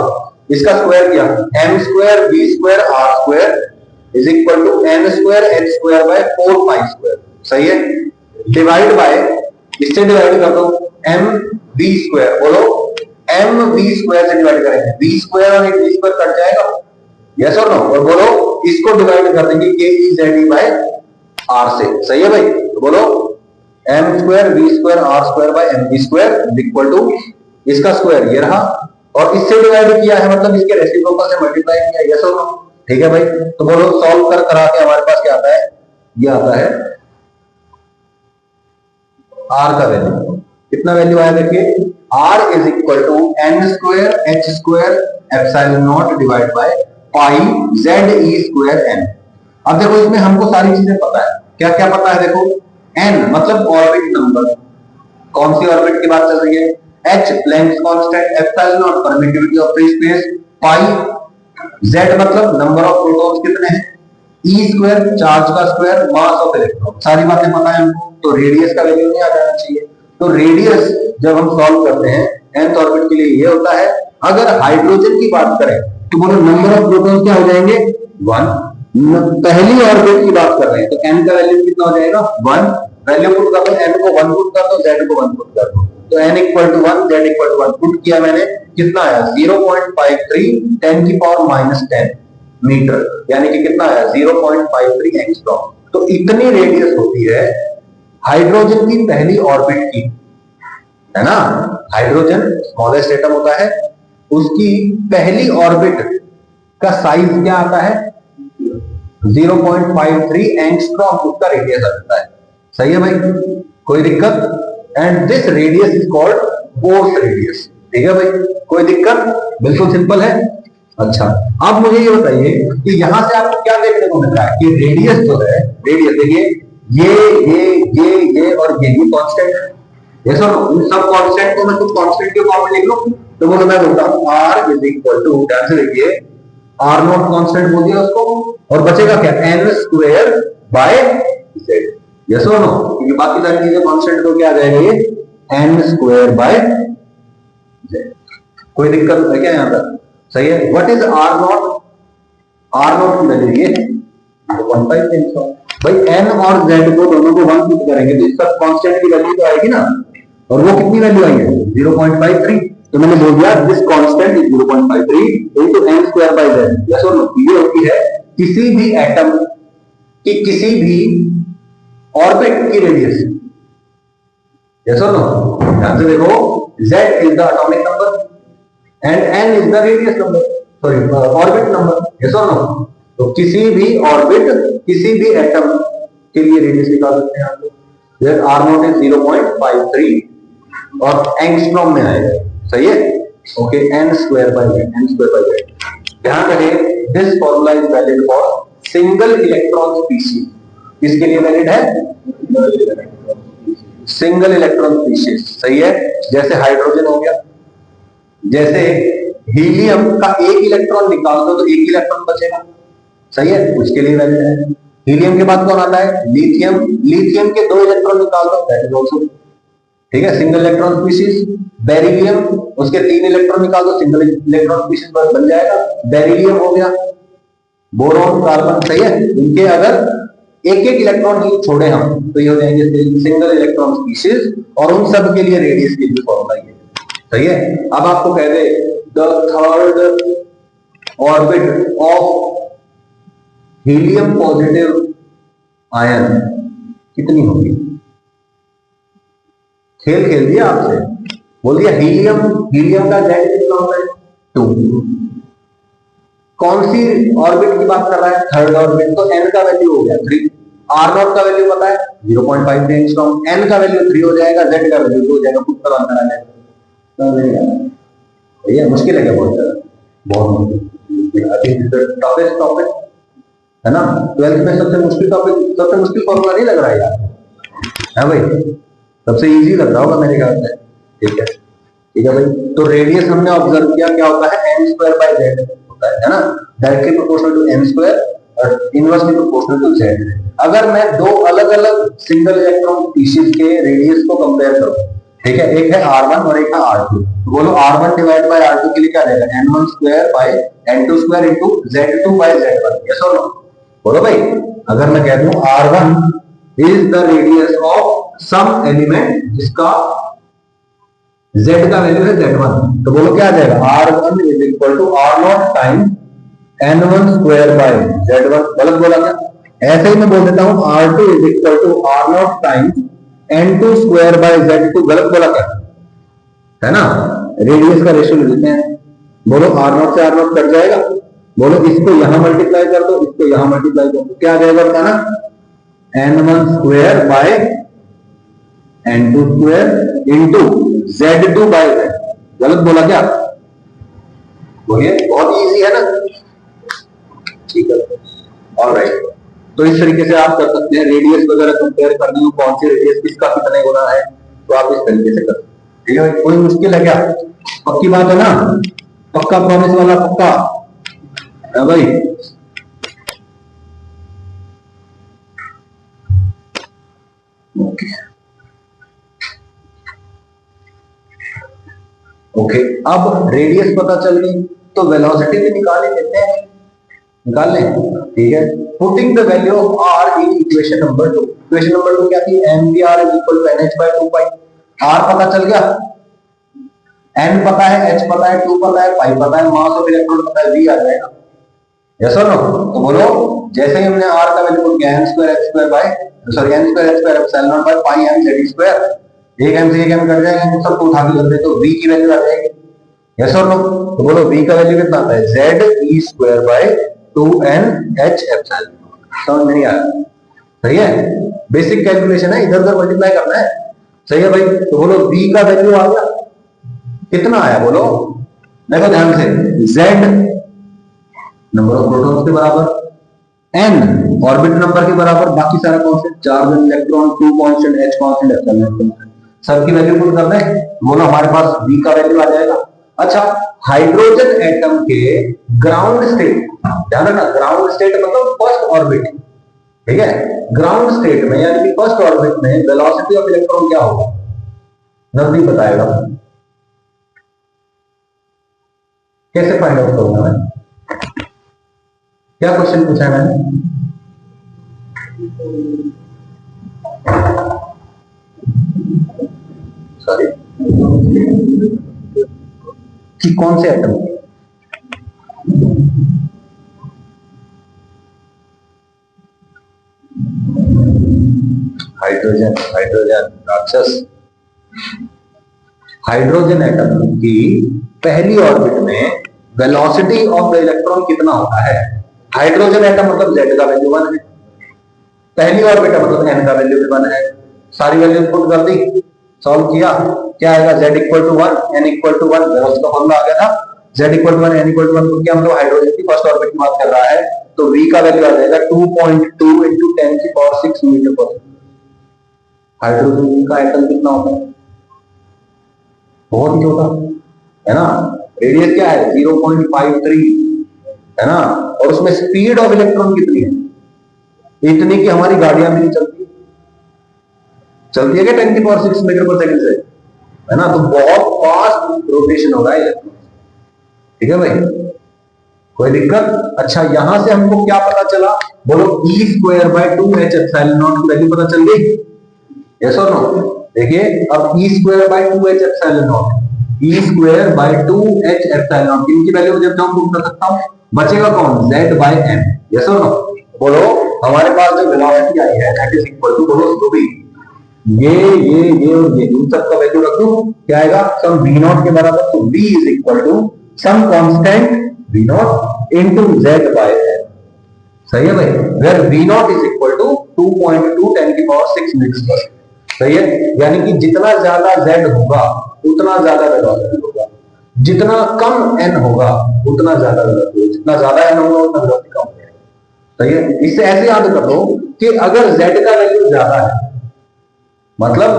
इसका स्क्वायर किया m² v²r² is equal to n²h²/4π², सही है, डिवाइड बाय, इससे डिवाइड कर दो mv², बोलो mv² से डिवाइड करेंगे, v² और एक v² कट जाएगा, यस और नो, और बोलो इसको डिवाइड कर देंगे Ke(Ze/r) से, सही है भाई। तो बोलो m² v²r²/mv² is equal to, इसका स्क्वायर ये रहा और इससे डिवाइड किया है मतलब इसके रेसिप्रोकल से मल्टीप्लाई किया, यस और नो, ठीक है भाई। तो बोलो सॉल्व कर करा के हमारे पास क्या आता है, ये आता है R का वैल्यू, कितना वैल्यू आया देखिए, R is equal to n²h²ε0 divide by πZe²n। अब देखो इसमें हमको सारी चीजें पता है, क्या क्या पता है, देखो n मतलब ऑर्बिट नंबर, कौन सी ऑर्बिट की बात चल रही है, h length constant, ε0 permittivity of free space, pi z मतलब नंबर ऑफ प्रोटॉन्स कितने हैं, e² चार्ज का स्क्वायर, मास ऑफ इलेक्ट्रॉन, सारी बातें पता है हमको। तो रेडियस का वैल्यू नहीं आ जाना चाहिए, तो रेडियस जब हम सॉल्व करते हैं nth ऑर्बिट के लिए ये होता है। अगर हाइड्रोजन की बात करें तो बोलो नंबर ऑफ प्रोटॉन्स क्या हो जाएंगे 1, पहली ऑर्बिट की बात कर रहे हैं तो n का वैल्यू कितना हो जाएगा 1, वैल्यू पुट कर दो, n को 1 पुट कर दो, z को 1 पुट कर दो, तो n equal to 1, z equal to 1 put किया मैंने, कितना आया 0.53 10⁻⁻10 मीटर, यानी कि कितना आया 0.53 एंगस्ट्रॉम। तो इतनी रेडियस होती है हाइड्रोजन की पहली ऑर्बिट की, है ना, हाइड्रोजन स्मॉलेस्ट एटम होता है, उसकी पहली ऑर्बिट का साइज क्या आता है 0.53 एंगस्ट्रॉम, उसका रेडियस आता है, सही है भाई, कोई दिक्कत, and this radius is called Bohr's radius, ठीक है भाई, कोई दिक्कत, बिल्कुल सिंपल है। अच्छा अब मुझे ये बताइए कि यहां से आपको क्या देखने को मिल रहा है कि रेडियस जो है, रेडियस देखिए ये और ये कांस्टेंट है, ये सब कांस्टेंट को मैं कुछ कांस्टेंट के फॉर्म में लिख लूं, तो बोलो मैं बोलता हूं r इज इक्वल टू, ध्यान से देखिए r0 कांस्टेंट बोल दिया उसको, और बचेगा क्या n²/z, यस और नो, क्योंकि बाकी सारी चीजें कांस्टेंट को क्या आ जाएगा ये n²/z, कोई दिक्कत है क्या यहां पर, सही है। व्हाट इज r0, r0 की वैल्यू ये 1/10 भाई, n और z को दोनों को 1 पुट करेंगे तो इसका कांस्टेंट की वैल्यू तो आएगी ना, और वो कितनी वैल्यू आई है 0.53। तो मैंने बोल दिया this constant is 0.53 into n square by z। Yes और नो? ये होती है किसी भी एटम की किसी भी ऑर्बिट की रेडियस। यस और नो? ध्यान से देखो, z is the atomic number and n is the radius number, sorry orbit number. Yes और नो? तो किसी भी ऑर्बिट किसी भी एटम के लिए रेडियस निकाल सकते हैं आप। r0 इज 0.53 और एंगस्ट्रॉम में आएगा। सही है? Okay, n square by z। ध्यान रखें this formula is valid for single electron species. किसके लिए वैलिड है? Single electron species. सही है? जैसे हाइड्रोजन हो गया, जैसे हीलियम का एक इलेक्ट्रॉन निकाल दो तो एक इलेक्ट्रॉन बचेगा। सही है? उसके लिए वैलिड है। हीलियम के बाद कौन आता है? लिथियम। लिथियम के दो इलेक्ट्रॉन निकाल दो, दैट इज आल्सो ठीक है सिंगल इलेक्ट्रॉन स्पीशीज। बेरिलियम, उसके तीन इलेक्ट्रॉन निकाल दो, सिंगल इलेक्ट्रॉन स्पीशीज बन जाएगा, बेरिलियम हो गया। बोरॉन, कार्बन, सही है? इनके अगर एक एक इलेक्ट्रॉन ही छोड़े हम तो ये हो जाएंगे सिंगल इलेक्ट्रॉन स्पीशीज, और उन सब के लिए रेडियस की भी फॉर्मूला ये। सही है? अब आपको कह दे the third orbit of helium positive ion कितनी होगी? खेल खेल दिया आपसे, बोल दिया हीलियम, हीलियम का जेड कितना होता है 2। कौन सी ऑर्बिट की बात कर रहा है? Third orbit. तो n का वैल्यू हो गया 3, r0 का वैल्यू पता है 0.5 एंगस्ट्रॉम, n का वैल्यू 3 हो जाएगा, z का वैल्यू 2 हो जाएगा। कुछ तो अंतर आ जाएगा। ये मुश्किल है क्या? बहुत ज्यादा, बहुत मुश्किल। टॉपिक टॉपिक है ना, 12th में सबसे मुश्किल टॉपिक, सबसे मुश्किल फॉर्मूला नहीं लग रहा है यार? है भाई? सबसे इजी लग रहा होगा मेरे ख्याल से। ठीक है, ठीक है भाई। तो रेडियस हमने ऑब्जर्व किया, क्या होता है? n स्क्वायर बाय z होता है ना, directly proportional to n square और इनवर्सली प्रोपोर्शनल टू z। अगर मैं दो अलग अलग सिंगल इलेक्ट्रॉन स्पीशीज के रेडियस को कंपेयर करूं, ठीक है, एक है r1 और एक है r2, तो बोलो r1 डिवाइड बाय r2 के लिए क्या रहेगा? n1 square by n2 square into z2 by z1। Yes और नो? बोलो भाई। अगर मैं कह दूं r1 is the radius of some element जिसका z का वैल्यू है z1, तो बोलो क्या आ जाएगा? r1 is equal to r0 times n1 square by z1। गलत बोला क्या? ऐसे ही मैं बोल देता हूं r2 is equal to r0 times n2 square by z2। गलत बोला क्या? है ना? रेडियस का रेशियो ले लेते हैं। बोलो r0 से r0 कट जाएगा, बोलो इसको यहां मल्टीप्लाई कर दो, इसको यहां मल्टीप्लाई कर दो, क्या आ जाएगा बताना? n1 square by n2 square into z2 by z। गलत बोला क्या? बोलिए, बहुत इजी है ना? ठीक है, ऑलराइट। तो इस तरीके से आप कर सकते हैं रेडियस वगैरह कंपेयर करने में, कौन सी रेडियस किसका कितने गुना है, तो आप इस तरीके से कर सकते हैं। ठीक है, कोई मुश्किल है क्या? पक्की बात है ना? पक्का, प्रॉमिस वाला पक्का है भाई? ओके ओके, अब रेडियस पता चल गई तो वेलोसिटी भी निकाल ही लेते हैं, निकाल लें। ठीक है, putting the value of r in equation number 2। Equation number 2 क्या थी? mvr is equal to nh by 2 pi. r पता चल गया, n पता है, h पता है, 2 पता है, पाई पता है, मास ऑफ इलेक्ट्रॉन पता है, v आ जाएगा। यस और नो? तो बोलो, जैसे ही हमने r का वैल्यू पुट किया n square h square by, sorry n square h square epsilon not by pi m z square, एक m से एक m कट जाएगा, तो सबको उठा के रख दे तो v की वैल्यू आ जाएगी। यस और नो? तो बोलो v का वैल्यू कितना आता है? z e square bye 2n h epsilon. समझ नहीं आया? सही है, बेसिक कैलकुलेशन है, इधर उधर मल्टीप्लाई करना है। सही है भाई? तो बोलो v का वैल्यू आ गया, कितना आया बोलो? देखो ध्यान से, z नंबर ऑफ प्रोटॉन्स के बराबर, n ऑर्बिट नंबर के बराबर, बाकी सारा constant, charge, electron, 2 constant, h constant, epsilon constant, सबकी वैल्यू पुट कर दें, बोलो हमारे पास v का वैल्यू आ जाएगा। अच्छा, हाइड्रोजन एटम के ग्राउंड स्टेट, ध्यान रखना, ग्राउंड स्टेट मतलब फर्स्ट ऑर्बिट। ठीक है, ग्राउंड स्टेट में यानी कि फर्स्ट ऑर्बिट में वेलोसिटी ऑफ इलेक्ट्रॉन क्या होगा? नजदीक बताएगा। कैसे फाइंड आउट करूंगा मैं? क्या क्वेश्चन पूछा है मैंने? सॉरी, कि कौन से एटम की? हाइड्रोजन, हाइड्रोजन राक्षस। हाइड्रोजन एटम की पहली ऑर्बिट में वेलोसिटी ऑफ द इलेक्ट्रॉन कितना होता है? हाइड्रोजन एटम मतलब Z का वैल्यू 1 है, पहली ऑर्बिट मतलब N का वैल्यू भी 1 है। सारी वैल्यू पुट कर दी, सॉल्व किया, क्या आएगा? Z equal to 1, N equal to 1, उसका फॉर्मूला आ गया था Z equal to 1, N equal to 1, क्योंकि हम लोग हाइड्रोजन की फर्स्ट ऑर्बिट की बात कर रहा है, तो V का वैल्यू आ जाएगा 2.2 into 10 की पावर 6 मीटर पर। हाइड्रोजन का एटम कितना होता है? बहुत ही छोटा है ना, रेडियस क्या है? 0.53 है ना, और उसमें स्पीड ऑफ इलेक्ट्रॉन कितनी है? इतनी कि हमारी गाड़ियां भी नहीं चलती, चलती है क्या 10 की पावर 6 मीटर पर सेकंड से, है ना, तो बहुत फास्ट रोटेशन हो रहा है इलेक्ट्रॉन। ठीक है भाई, कोई दिक्कत? अच्छा, यहां से हमको क्या पता चला? बोलो, E square by 2H epsilon naught की वैल्यू पता चल गई? यस और नो? देखिए, अब E square by 2H epsilon naught, E square by 2H epsilon naught, इनकी वैल्यू जब मैं पुट कर सकता हूं, बचेगा कौन? Z by M। यस और नो? बोलो, हमारे पास जो वेलोसिटी आई है दैट इज इक्वल टू, बोलो जो भी ये और ये इन सब का वैल्यू रख दूं, क्या आएगा? सम v नॉट के बराबर, तो v is equal to some constant v not into z by n। सही है भाई, where v not is equal to 2.2 10 की पावर 6 मीटर पर। सही है, यानी कि जितना ज्यादा z होगा उतना ज्यादा वेलोसिटी होगा, जितना कम n होगा उतना ज्यादा वेलोसिटी, जितना ज्यादा n होगा उतना वेलोसिटी कम होगा। सही है, इससे ऐसे याद कर लो कि अगर z का वैल्यू ज्यादा है, मतलब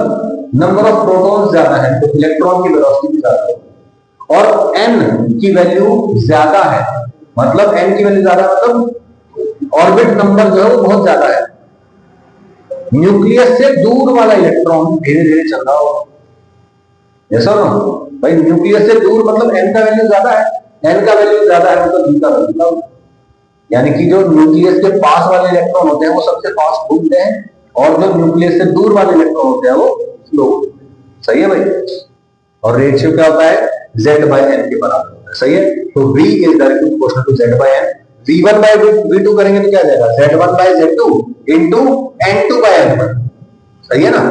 नंबर ऑफ प्रोटॉन्स ज्यादा है, तो इलेक्ट्रॉन की वेलोसिटी भी ज्यादा होगी, और n की वैल्यू ज्यादा है, मतलब n की वैल्यू ज्यादा मतलब ऑर्बिट नंबर जो है वो बहुत ज्यादा है, न्यूक्लियस से दूर वाला इलेक्ट्रॉन धीरे धीरे चल रहा होगा। यस और नो भाई, न्यूक्लियस से दूर मतलब n का वैल्यू ज्यादा है, n का वैल्यू ज्यादा है मतलब v का वैल्यू कम होगा, यानी कि जो न्यूक्लियस के पास वाले इलेक्ट्रॉन होते हैं वो सबसे फास्ट घूमते हैं, और जो न्यूक्लियस से दूर वाले इलेक्ट्रॉन होते हैं वो स्लो। सही है भाई, और रेशियो क्या होता है? Z बाय n के बराबर होता है। सही है, तो V is directly proportional to Z by n। V1 by V2 करेंगे तो क्या आ जाएगा? Z1 bye Z2 into N2 bye N1। सही है ना,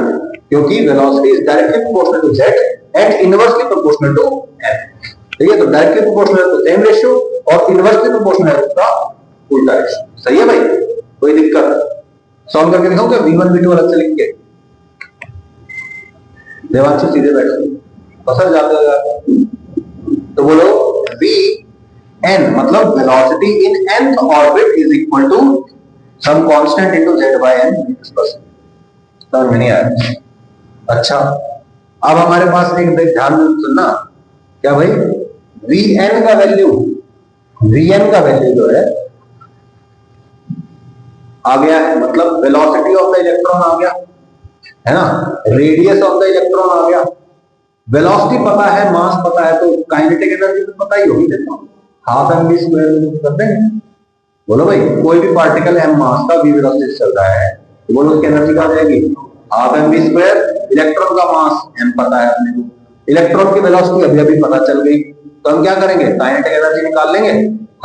क्योंकि velocity is directly proportional to Z and inversely proportional to n। ठीक है, तो directly proportional to same ratio और इनवर्सली प्रोपोर्शनल है उसका उल्टा रेशियो। सही है भाई, कोई दिक्कत? सॉल्व करके दिखाऊं क्या? V1 V2 अलग से लिख के? देवांशु सीधे बैठो, पसंद जाते हो तो बोलो Vn मतलब velocity in nth orbit is equal to some constant into Z by n metres per second. समझ में नहीं आया? अच्छा, अब हमारे पास एक ध्यान सुनना, क्या भाई? Vn का वैल्यू, Vn का वैल्यू जो है आ गया है, मतलब वेलोसिटी ऑफ द इलेक्ट्रॉन आ गया है ना, रेडियस ऑफ द इलेक्ट्रॉन आ गया, वेलोसिटी पता है, मास पता है, तो काइनेटिक एनर्जी तो पता ही होगी, देखो हाफ mv स्क्वायर करते हैं। बोलो भाई, कोई भी पार्टिकल m मास का v वेलोसिटी से चल रहा है, तो बोलो उसकी एनर्जी क्या आ जाएगी? Half mv square. इलेक्ट्रॉन का मास m पता है अपने को, इलेक्ट्रॉन की वेलोसिटी अभी अभी पता चल गई, तो हम क्या करेंगे? काइनेटिक एनर्जी निकाल लेंगे,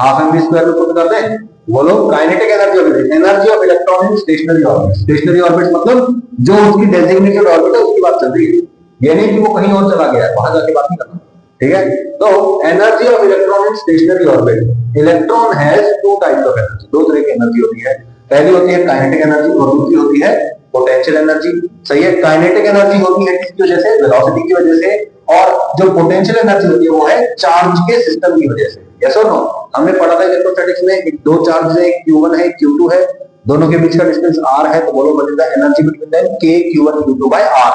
हाफ mv स्क्वायर में पुट कर दें। बोलो kinetic energy of energy of electron in stationery orbit. Stationery orbit मतलब जो उसकी डेजिग्नेटेड ऑर्बिट है उसकी बात चल रही है, ये नहीं कि वो कहीं और चला गया है, वहां जाके बात नहीं करना। ठीक है, तो energy of electron in stationery orbit. Electron has two types of energy, दो तरह की एनर्जी होती है, पहली होती है काइनेटिक एनर्जी और दूसरी होती है पोटेंशियल एनर्जी। सही है, काइनेटिक एनर्जी होती है किसकी वजह से? वेलोसिटी की वजह से, और जो पोटेंशियल एनर्जी होती है वो है चार्ज के सिस्टम की वजह से। यस और नो? हमने पढ़ा था इलेक्ट्रोस्टैटिक्स में, एक दो चार्ज है, एक Q1 है, एक Q2 है, दोनों के बीच का डिस्टेंस r है, तो बोलो what is the energy between them? k q1 q2 by r।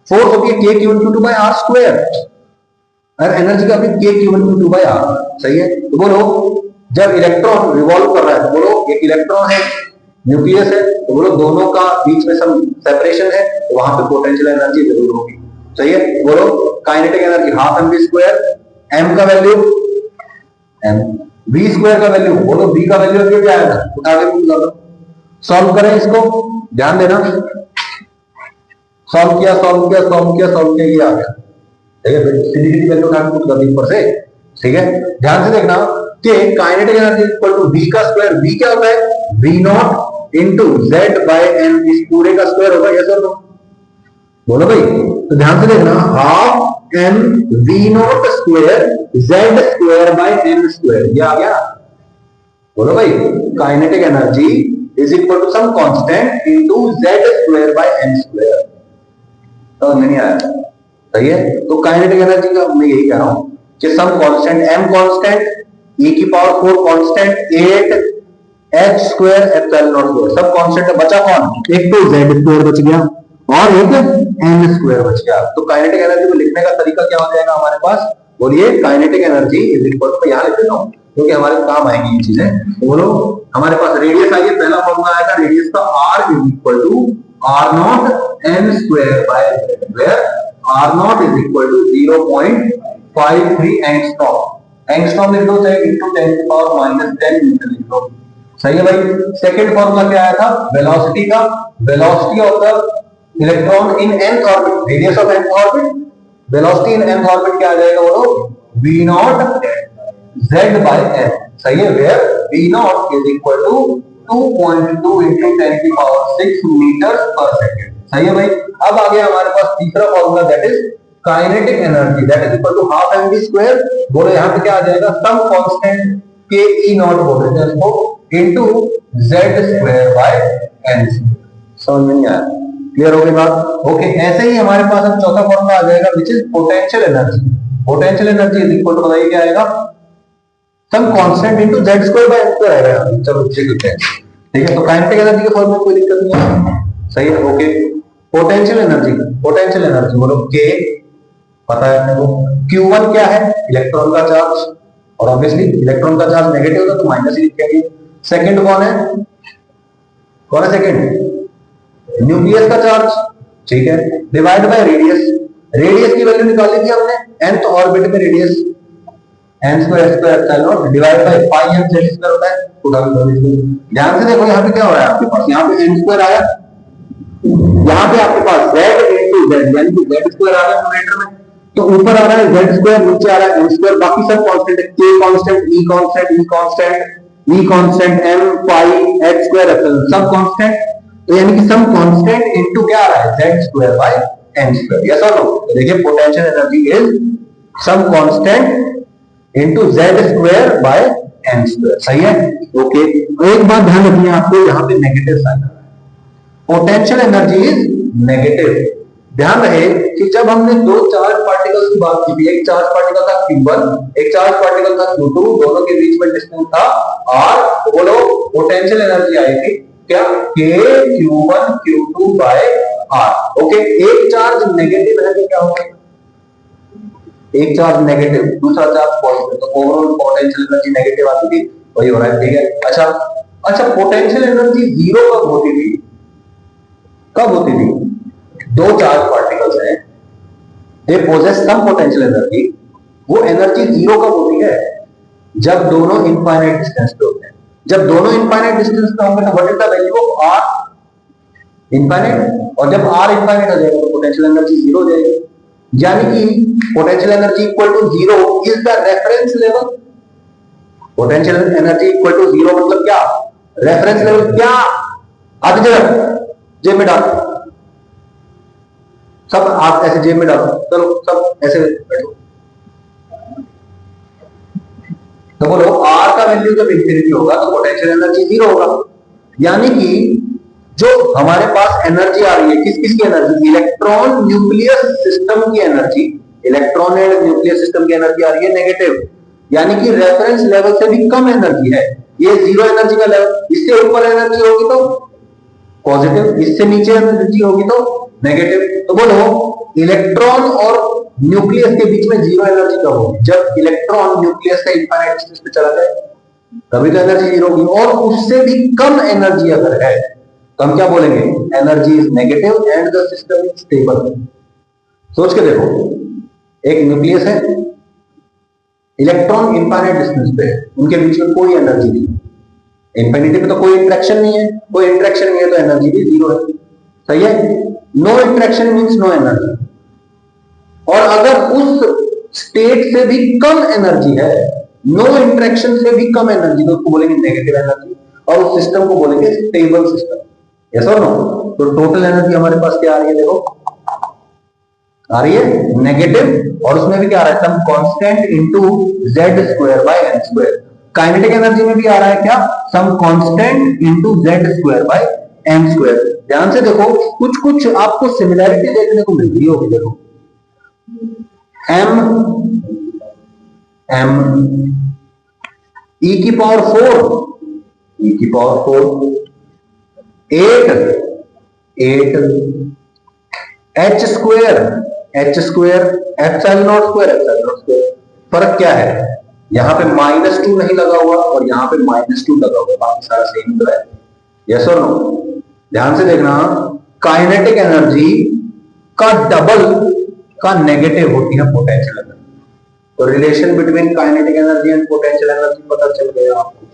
Force होती है k q1 q2 by r square, और एनर्जी का भी k q1 q2 by r। सही है, तो बोलो जब इलेक्ट्रॉन रिवॉल्व कर रहा है, तो बोलो एक इलेक्ट्रॉन है, न्यूक्लियस है, तो बोलो दोनों का बीच में सम सेपरेशन है, तो वहां पे पोटेंशियल एनर्जी जरूर होगी। सही है, बोलो kinetic energy half mv square, m का वैल्यू m, v स्क्वायर का वैल्यू, बोलो v का वैल्यू क्या आएगा? उठा के पुट कर दो, सॉल्व करें इसको, ध्यान देना। सॉल्व किया, ये आ गया। ठीक है, फिर सीधी सीधी वैल्यू उठा के पुट कर दी ऊपर से। ठीक है, ध्यान से देखना कि kinetic energy equal to v का स्क्वायर। v क्या होता है? v not into z by n, इस पूरे का स्क्वायर होगा। यस और नो? बोलो भाई। तो ध्यान से देखना, half m v not square z square by n square, ये आ गया। बोलो भाई, kinetic energy is equal to some constant into z square by n square. तो नहीं आया? सही है। तो काइनेटिक एनर्जी का मैं यही कह रहा हूं कि some constant m constant, e की power 4 constant, 8 h square epsilon not square, सब कांस्टेंट है। बचा कौन? एक तो z स्क्वायर बच गया और एक n स्क्वायर बच गया। तो काइनेटिक एनर्जी को लिखने का तरीका क्या हो जाएगा हमारे पास? बोलिए, kinetic energy is equal to, यहां लिख देता हूं क्योंकि हमारे काम आएंगी ये चीजें। तो बोलो, हमारे पास रेडियस आई है, पहला फॉर्मूला आया था रेडियस का, r is equal to r not n square by z, where r not is equal to 0.53 angstrom. Angstrom लिख दो चाहे इनटू 10 की पावर -10 मीटर लिख दो। सही है भाई। सेकंड फॉर्मूला क्या आया था? वेलोसिटी का, velocity of the electron in nth orbit, radius of nth orbit, velocity in nth orbit क्या आ जाएगा? बोलो, v not z by n। सही है, where v not is equal to 2.2 into 10 की पावर 6 मीटर पर सेकंड। सही है भाई। अब आ गया हमारे पास तीसरा formula, that is kinetic energy, that is equal to half mv square. बोलो यहां पे क्या आ जाएगा? सम कांस्टेंट के ई नॉट बोल रहे थे इसको, into z square by n। समझ में नहीं आया? क्लियर हो गई बात? ओके, ऐसे ही हमारे पास अब चौथा फॉर्मूला आ जाएगा which is potential energy. Potential energy is equal to, बताइए क्या आएगा? Some constant into z square by n square आएगा। चलो ठीक है, ठीक है। तो काइनेटिक एनर्जी के फॉर्मूले में कोई दिक्कत नहीं है। सही है, okay. Potential energy, potential energy बोलो k, पता है अपने को। q1 क्या है? इलेक्ट्रॉन का चार्ज, और ऑब्वियसली इलेक्ट्रॉन का चार्ज नेगेटिव होगा तो माइनस ही लिखेंगे। सेकंड कौन है? कौन है सेकंड? न्यूक्लियस का चार्ज, ठीक है, डिवाइड बाय रेडियस। रेडियस की वैल्यू निकाली थी हमने, nth ऑर्बिट में radius n square epsilon divide by pi m z square होता है। उठा लो, ध्यान से देखो यहां पे क्या हो रहा है आपके पास, यहां पे n स्क्वायर आया, यहां पे आपके पास z into z यानी कि z स्क्वायर आ गया न्यूमरेटर में, तो ऊपर आ रहा है z स्क्वायर, नीचे आ रहा है n स्क्वायर, बाकी सब कांस्टेंट है, k constant, e constant, e constant, v constant, m पाई h स्क्वायर एप्सिलॉन सब कांस्टेंट। तो यानी कि सम कांस्टेंट इनटू क्या आ रहा है? z square by n square. Yes और नो? देखिए, potential energy is some constant into z square by n square. सही है, ओके। एक बात ध्यान रखनी है आपको, यहां पे नेगेटिव साइन आ रहा है, पोटेंशियल एनर्जी इज नेगेटिव। ध्यान रहे कि जब हमने दो चार्ज पार्टिकल्स की बात की थी, एक चार्ज पार्टिकल था q1, एक चार्ज पार्टिकल था q2, दोनों के बीच में डिस्टेंस था r, तो बोलो पोटेंशियल एनर्जी आई थी क्या? k q1 q2 by r। Okay, एक चार्ज नेगेटिव है तो क्या होगा? एक चार्ज नेगेटिव, दूसरा चार्ज पॉजिटिव, तो ओवरऑल पोटेंशियल एनर्जी नेगेटिव आती थी, वही हो रहा है। ठीक है, अच्छा पोटेंशियल एनर्जी जीरो कब होती थी? कब होती थी? दो चार्ज पार्टिकल्स हैं, they possess some potential energy, वो एनर्जी जीरो कब होती है? जब दोनों इनफाइनाइट डिस्टेंस पे होते हैं। जब दोनों इनफाइनाइट डिस्टेंस पे होंगे तो what is the value of r? Infinite. और जब r इनफाइनाइट हो जाएगा तो पोटेंशियल एनर्जी जीरो हो जाएगी। यानी कि potential energy equal to zero is the reference level. Potential energy equal to zero मतलब क्या? Reference level. क्या? आधी जगह जेब में डालो, सब आप ऐसे जेब में डालो, चलो सब ऐसे बैठो। तो बोलो r का वैल्यू जब इंफिनिटी होगा तो पोटेंशियल एनर्जी जीरो होगा। यानी कि जो हमारे पास एनर्जी आ रही है, किस किस की एनर्जी? इलेक्ट्रॉन न्यूक्लियस सिस्टम की energy, electron and nucleus system की एनर्जी आ रही है नेगेटिव, यानी कि रेफरेंस लेवल से भी कम एनर्जी है, ये जीरो एनर्जी का लेवल। इससे ऊपर एनर्जी होगी तो पॉजिटिव, इससे नीचे एनर्जी होगी तो नेगेटिव। तो बोलो इलेक्ट्रॉन और न्यूक्लियस के बीच में जीरो एनर्जी कब होगी? जब इलेक्ट्रॉन न्यूक्लियस का इनफाइनाइट डिस्टेंस पे चला जाए तभी तो एनर्जी जीरो होगी। और उससे भी कम एनर्जी अगर है तो हम क्या बोलेंगे? Energy is negative and the system is stable. सोच के देखो, एक न्यूक्लियस है, इलेक्ट्रॉन इनफाइनाइट डिस्टेंस पे है, उनके बीच में कोई एनर्जी नहीं, इनफिनिटी में तो कोई इंटरेक्शन नहीं है, कोई इंटरेक्शन नहीं है तो एनर्जी भी जीरो है। सही है, no interaction means no energy. और अगर उस स्टेट से भी कम एनर्जी है, नो इंटरेक्शन से भी कम एनर्जी, तो उसको बोलेंगे नेगेटिव एनर्जी, और उस सिस्टम को बोलेंगे स्टेबल सिस्टम। यस और नो? तो टोटल एनर्जी हमारे पास क्या आ रही है, देखो आ रही है नेगेटिव, और उसमें भी क्या आ रहा है, some constant into z square by n square. Kinetic energy में भी आ रहा है क्या, some constant into z square by n square. ध्यान से देखो, कुछ कुछ आपको सिमिलैरिटी देखने को मिल रही होगी। देखो m e की power 4 8 h square epsilon not square. फर्क क्या है, यहां पे -2 नहीं लगा हुआ और यहां पे -2 लगा हुआ, बाकी सारा सेम तो है। यस और नो? ध्यान से देखना, काइनेटिक एनर्जी का डबल का नेगेटिव होती है पोटेंशियल एनर्जी। तो relation between kinetic energy and potential energy पता चल गया आपको,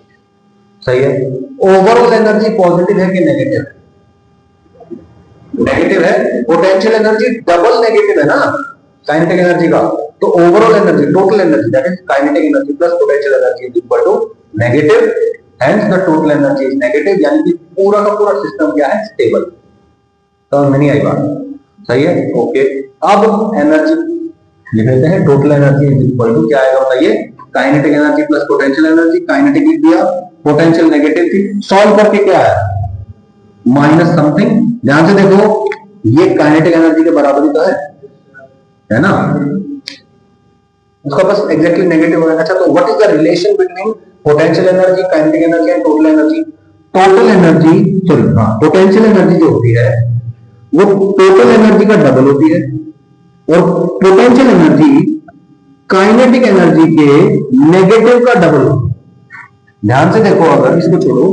सही है। ओवरऑल एनर्जी पॉजिटिव है कि नेगेटिव है? नेगेटिव है। पोटेंशियल एनर्जी डबल नेगेटिव है ना काइनेटिक एनर्जी का, तो overall energy, total energy, that is kinetic energy plus potential energy is equal to negative, hence the total energy is negative, यानी कि पूरा का पूरा सिस्टम क्या है, स्टेबल। तो नहीं आई बात, सही है, ओके। अब एनर्जी लिख लेते हैं, total energy is equal to क्या आएगा बताइए, kinetic energy plus potential energy. Kinetic लिख दिया, पोटेंशियल नेगेटिव थी, सॉल्व करके क्या है, माइनस समथिंग। ध्यान से देखो, ये काइनेटिक एनर्जी के बराबर ही तो है ना, उसका बस एग्जैक्टली नेगेटिव होगा। अच्छा, तो what is the relation between potential energy, kinetic energy and total energy? Total energy, sorry हाँ, पोटेंशियल एनर्जी जो होती है वो टोटल एनर्जी का डबल होती है, और पोटेंशियल एनर्जी काइनेटिक एनर्जी के नेगेटिव का डबल होती है। ध्यान से देखो, अगर इसको छोड़ो,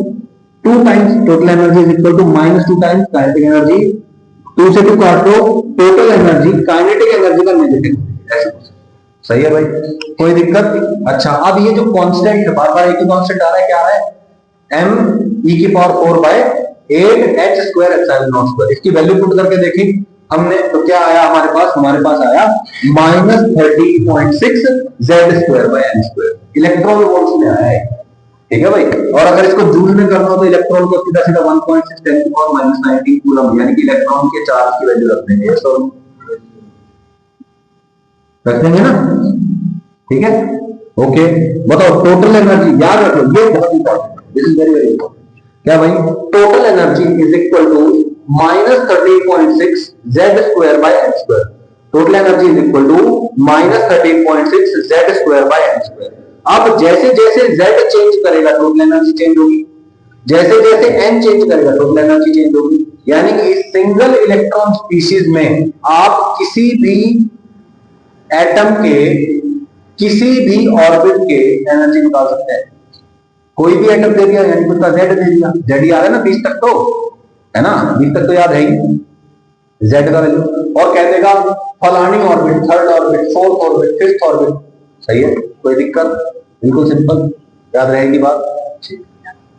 2 times total energy is equal to -2 times kinetic energy, 2 से 2 काट दो, टोटल एनर्जी काइनेटिक एनर्जी का नेगेटिव, ऐसा सही है भाई, कोई दिक्कत? अच्छा, अब ये जो कांस्टेंट है, बार बार एक ही कांस्टेंट आ रहा है, क्या आ रहा है, m e की पावर 4 बाय 8 h square epsilon not square. इसकी वैल्यू पुट करके देखी हमने, तो क्या आया हमारे पास आया -30.6 z square by n square. Electron volts में आया है, ठीक है भाई। और अगर इसको जूल में करना हो तो इलेक्ट्रॉन को सीधा सीधा 1.6 10 की पावर -19 कूलम, यानी कि इलेक्ट्रॉन के चार्ज की वैल्यू रख देंगे, तो रख देंगे ना, ठीक है, ओके। बताओ टोटल एनर्जी, याद रखो ये बहुत इंपॉर्टेंट है, this is very very important. क्या भाई, total energy is equal to -13.6 z square by n square. Total energy is equal to -13.6 z square by n square. अब जैसे जैसे z चेंज करेगा टोटल एनर्जी चेंज होगी, जैसे जैसे n चेंज करेगा टोटल एनर्जी चेंज होगी। यानी कि इस सिंगल इलेक्ट्रॉन स्पीशीज में आप किसी भी एटम के किसी भी ऑर्बिट के एनर्जी निकाल सकते हैं। कोई भी एटम दे दिया, यानी उसका z दे दिया, z ही आ रहा है ना 20 तक, तो है ना, 20 तक तो याद है ही z का वैल्यू, और कह देगा फलानी orbit, third orbit, fourth orbit, fifth orbit, सही है, कोई दिक्कत? बिल्कुल सिंपल, याद रहेगी बात,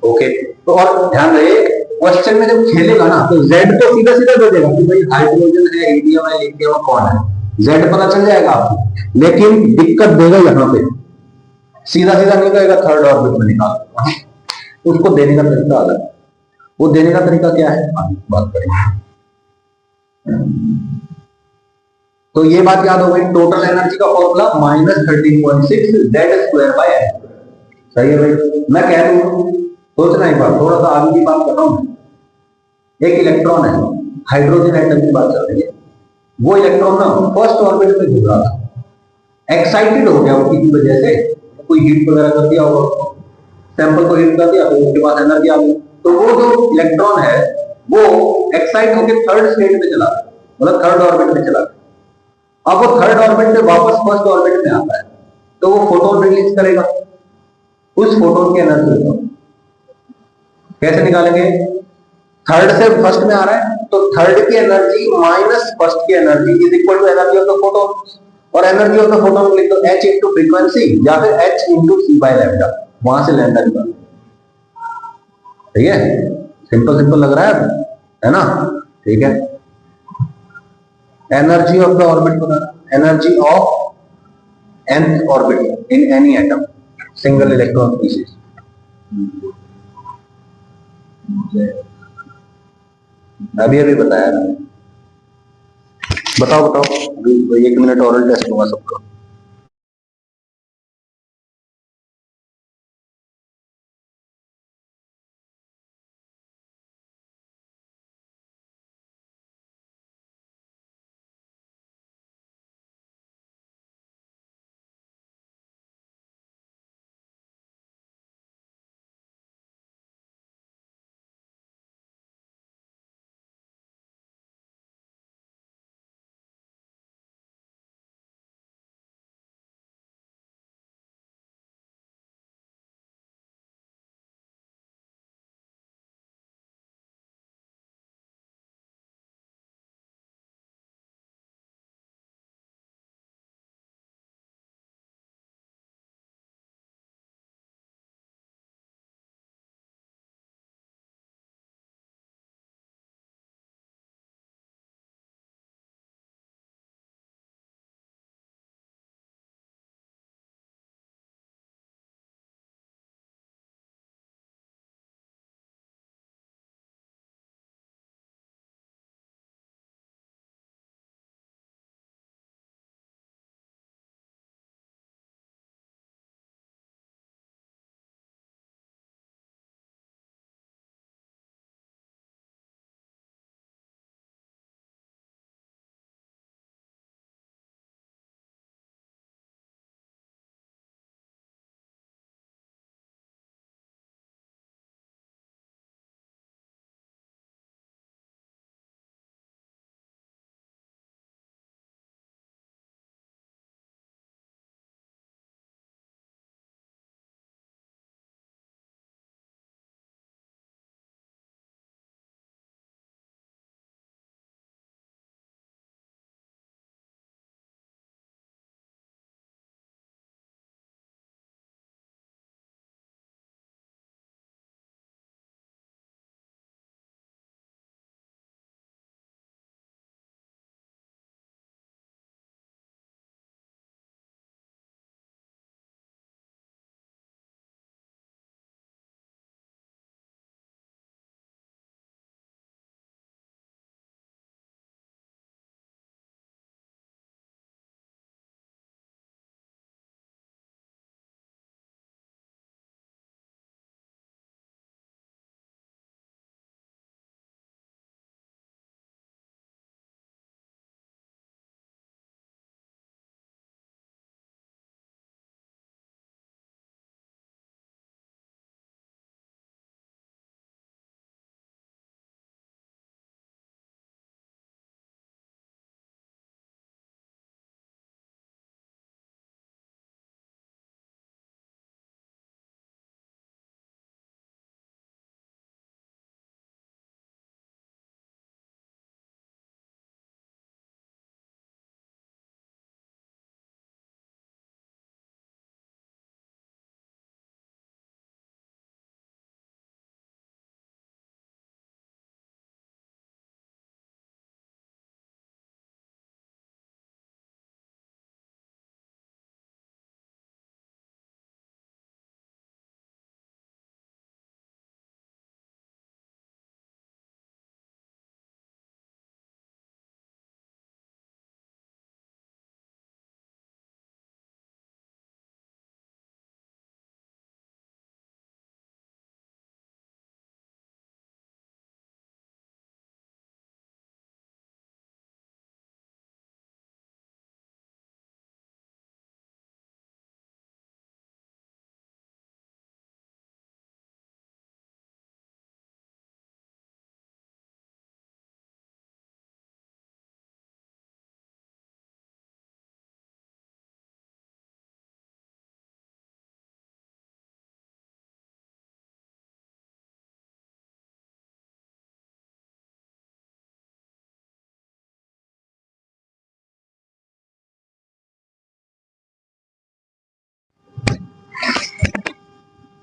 ओके। तो और ध्यान रहे, क्वेश्चन में जब खेलेगा ना तो z तो सीधा सीधा दे देगा कि भाई हाइड्रोजन है, हीलियम है, लिथियम है, कौन है, z पता चल जाएगा आपको। लेकिन दिक्कत देगा यहां पे, सीधा सीधा नहीं कहेगा थर्ड ऑर्बिट में निकाल, उसको देने का तरीका अलग है। वो देने का तरीका क्या है, आगे बात करेंगे। तो ये बात याद हो गई, टोटल एनर्जी का formula -13.6 z square by n। सही है भाई, मैं कह दूं, सोचना एक बार, थोड़ा सा आगे की बात कर रहा हूं। एक इलेक्ट्रॉन है, हाइड्रोजन एटम की बात चल रही है, वो इलेक्ट्रॉन ना फर्स्ट ऑर्बिट में घूम रहा था, एक्साइटेड हो गया वो किसी वजह से, कोई हीट वगैरह कर दिया होगा, सैंपल को हीट कर दिया तो उसके पास एनर्जी आ गई, तो वो जो इलेक्ट्रॉन है वो एक्साइट होकर थर्ड स्टेट में चला गया, मतलब थर्ड ऑर्बिट में चला गया। अब वो थर्ड ऑर्बिट से वापस फर्स्ट ऑर्बिट में आता है, तो वो फोटोन रिलीज करेगा, उस फोटोन की एनर्जी कैसे निकालेंगे, थर्ड से फर्स्ट में आ रहा है तो थर्ड की एनर्जी माइनस फर्स्ट की energy is equal to energy of the photon, और एनर्जी ऑफ द फोटोन लिख दो h इंटू फ्रीक्वेंसी या फिर h into c by lambda, वहां से लैम्डा निकाल, ठीक है, सिंपल सिंपल लग रहा है ना, ठीक है। एनर्जी ऑफ द ऑर्बिट बताना, energy of nth orbit in any atom, single electron pieces. अभी अभी बताया मैंने। बताओ बताओ, अभी 1 मिनट ओरल टेस्ट लूंगा सबका।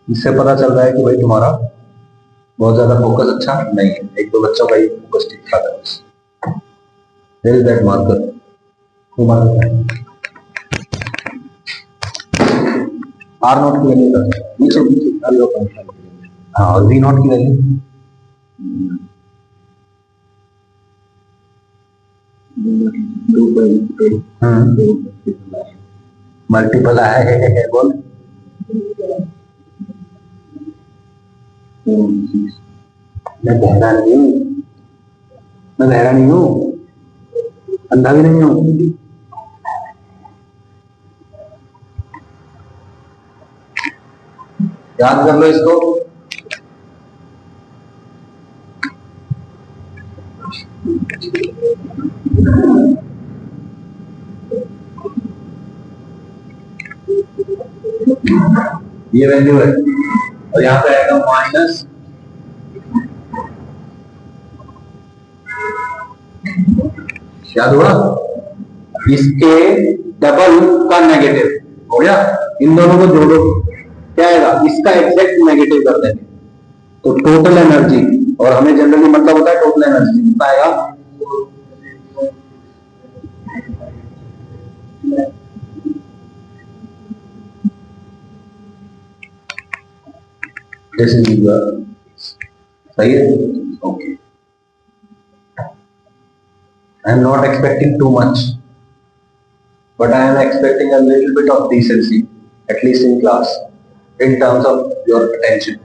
इससे पता चल रहा है कि भाई तुम्हारा बहुत ज्यादा फोकस अच्छा नहीं है, 1-2 बच्चों का ही फोकस ठीक ठाक है बस। Where is that marker? वो मार्कर आर नॉट की वैल्यू कर नीचे नीचे हाँ, और वी नॉट की वैल्यू मल्टीपल है बोल। मैं बहरा नहीं हूँ, मैं बहरा नहीं हूँ, अंधा भी नहीं हूँ। याद कर लो इसको। ये वैल्यू है और यहां पे आएगा माइनस याद हुआ, इसके डबल का नेगेटिव हो गया। इन दोनों को जोड़ो क्या आएगा, इसका एग्जैक्ट नेगेटिव कर देंगे तो टोटल एनर्जी, और हमें जनरली मतलब होता है टोटल एनर्जी कितना आएगा, जैसे सही है। Okay, I am not expecting too much, but I am expecting a little bit of decency, at least in class, in terms of your attention.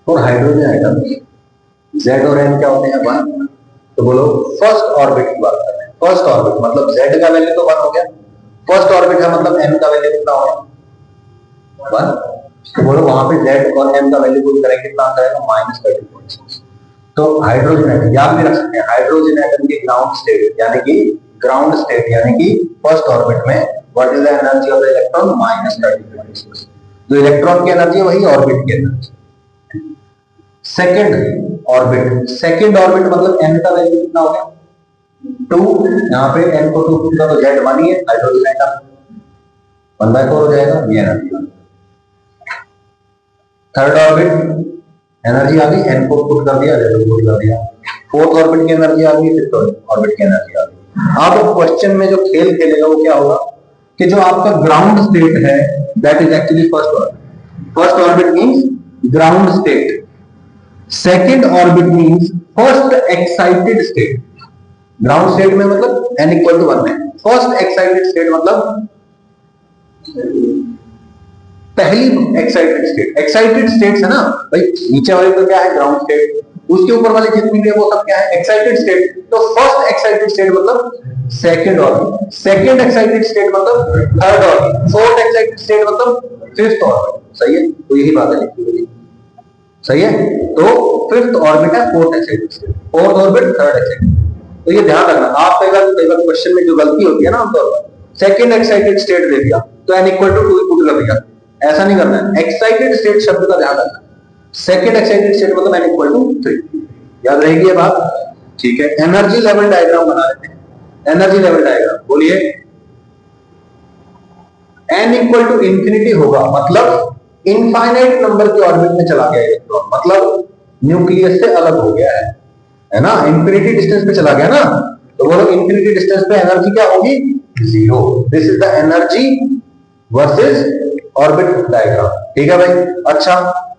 और हाइड्रोजन आइटम Z और N क्या होते हैं 1, तो बोलो फर्स्ट ऑर्बिट की बात कर रहे हैं। फर्स्ट ऑर्बिट मतलब Z का वैल्यू तो 1 हो गया, फर्स्ट ऑर्बिट का मतलब N का वैल्यू कितना हो गया 1, तो बोलो वहां पे Z और N का वैल्यू पुट करेंगे कितना आता है -32.6। तो हाइड्रोजन एटम याद भी रख सकते हैं, हाइड्रोजन एटम की ग्राउंड स्टेट यानी कि फर्स्ट ऑर्बिट में what is the energy of the electron -32.6। जो इलेक्ट्रॉन की एनर्जी है वही ऑर्बिट की एनर्जी। सेकंड ऑर्बिट मतलब n का वैल्यू कितना हो गया 2, यहाँ पे n को 2 पुट तो Z 1 ही है, हाइड्रोजन एटम 1/4 हो जाएगा, ये एनर्जी। थर्ड ऑर्बिट एनर्जी आ गई, n को पुट कर दिया, Z को पुट कर दिया। फोर्थ ऑर्बिट की एनर्जी आ गई, फिफ्थ ऑर्बिट की एनर्जी आ गई। अब क्वेश्चन में जो खेल खेलेगा वो क्या होगा कि जो आपका ग्राउंड स्टेट है that is actually first orbit means ground state, second orbit means first excited state. Ground state में मतलब n इक्वल टू 1 में, फर्स्ट एक्साइटेड स्टेट मतलब पहली एक्साइटेड स्टेट है ना भाई, नीचे वाली तो क्या है ग्राउंड स्टेट, उसके ऊपर वाली जितनी भी है वो सब क्या है एक्साइटेड स्टेट। तो फर्स्ट एक्साइटेड स्टेट मतलब second orbit, second excited state मतलब third orbit, fourth excited state मतलब फिफ्थ ऑर्बिट। सही है, तो यही बात है, सही है। तो फिफ्थ ऑर्बिट है fourth excited state, fourth orbit third excited. तो ये ध्यान रखना, आप कई बार क्वेश्चन में जो गलती होती है ना आमतौर पर, सेकंड एक्साइटेड स्टेट दे दिया तो n इक्वल टू 2 पुट कर दिया, ऐसा नहीं करना है। एक्साइटेड स्टेट शब्द का ध्यान रखना, सेकंड एक्साइटेड स्टेट मतलब n इक्वल टू 3, याद रहेगी ये बात, ठीक है। एनर्जी लेवल डायग्राम बना लेते हैं, एनर्जी लेवल डायग्राम बोलिए। n इक्वल टू इंफिनिटी होगा मतलब इनफाइनाइट नंबर के ऑर्बिट में चला गया इलेक्ट्रॉन, मतलब न्यूक्लियस से अलग हो गया है ना, इंफिनिटी डिस्टेंस पे चला गया ना, तो बोलो इंफिनिटी डिस्टेंस पे एनर्जी क्या होगी 0। This is the energy versus orbit diagram, ठीक है भाई। अच्छा,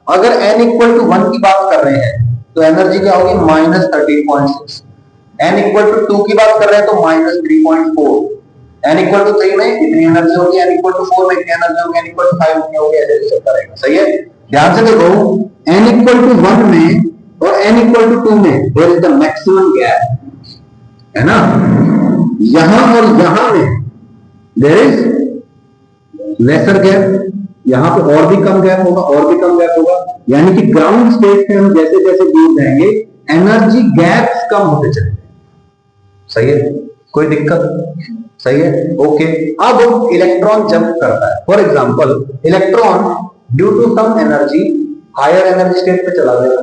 अगर n इक्वल टू 1 की बात कर रहे हैं तो एनर्जी क्या होगी -13.6, n इक्वल टू 2 की बात कर रहे हैं तो -3.4, n इक्वल टू 3 में इतनी एनर्जी होगी, n इक्वल टू 4 में इतनी एनर्जी होगी, n इक्वल टू 5 में होगी, ऐसे चलता रहेगा। सही है, ध्यान से देखो, n इक्वल टू 1 में और n इक्वल टू 2 में there is the maximum gap, है ना। यहां और यहां में देयर इज लेसर गैप, यहां पे और भी कम गैप होगा, और भी कम गैप होगा, यानी कि ग्राउंड स्टेट से हम जैसे जैसे दूर जाएंगे एनर्जी गैप्स कम होते चले। सही है, कोई दिक्कत, सही है, ओके। अब इलेक्ट्रॉन जंप करता है, for example electron due to some energy higher energy state पे चला गया,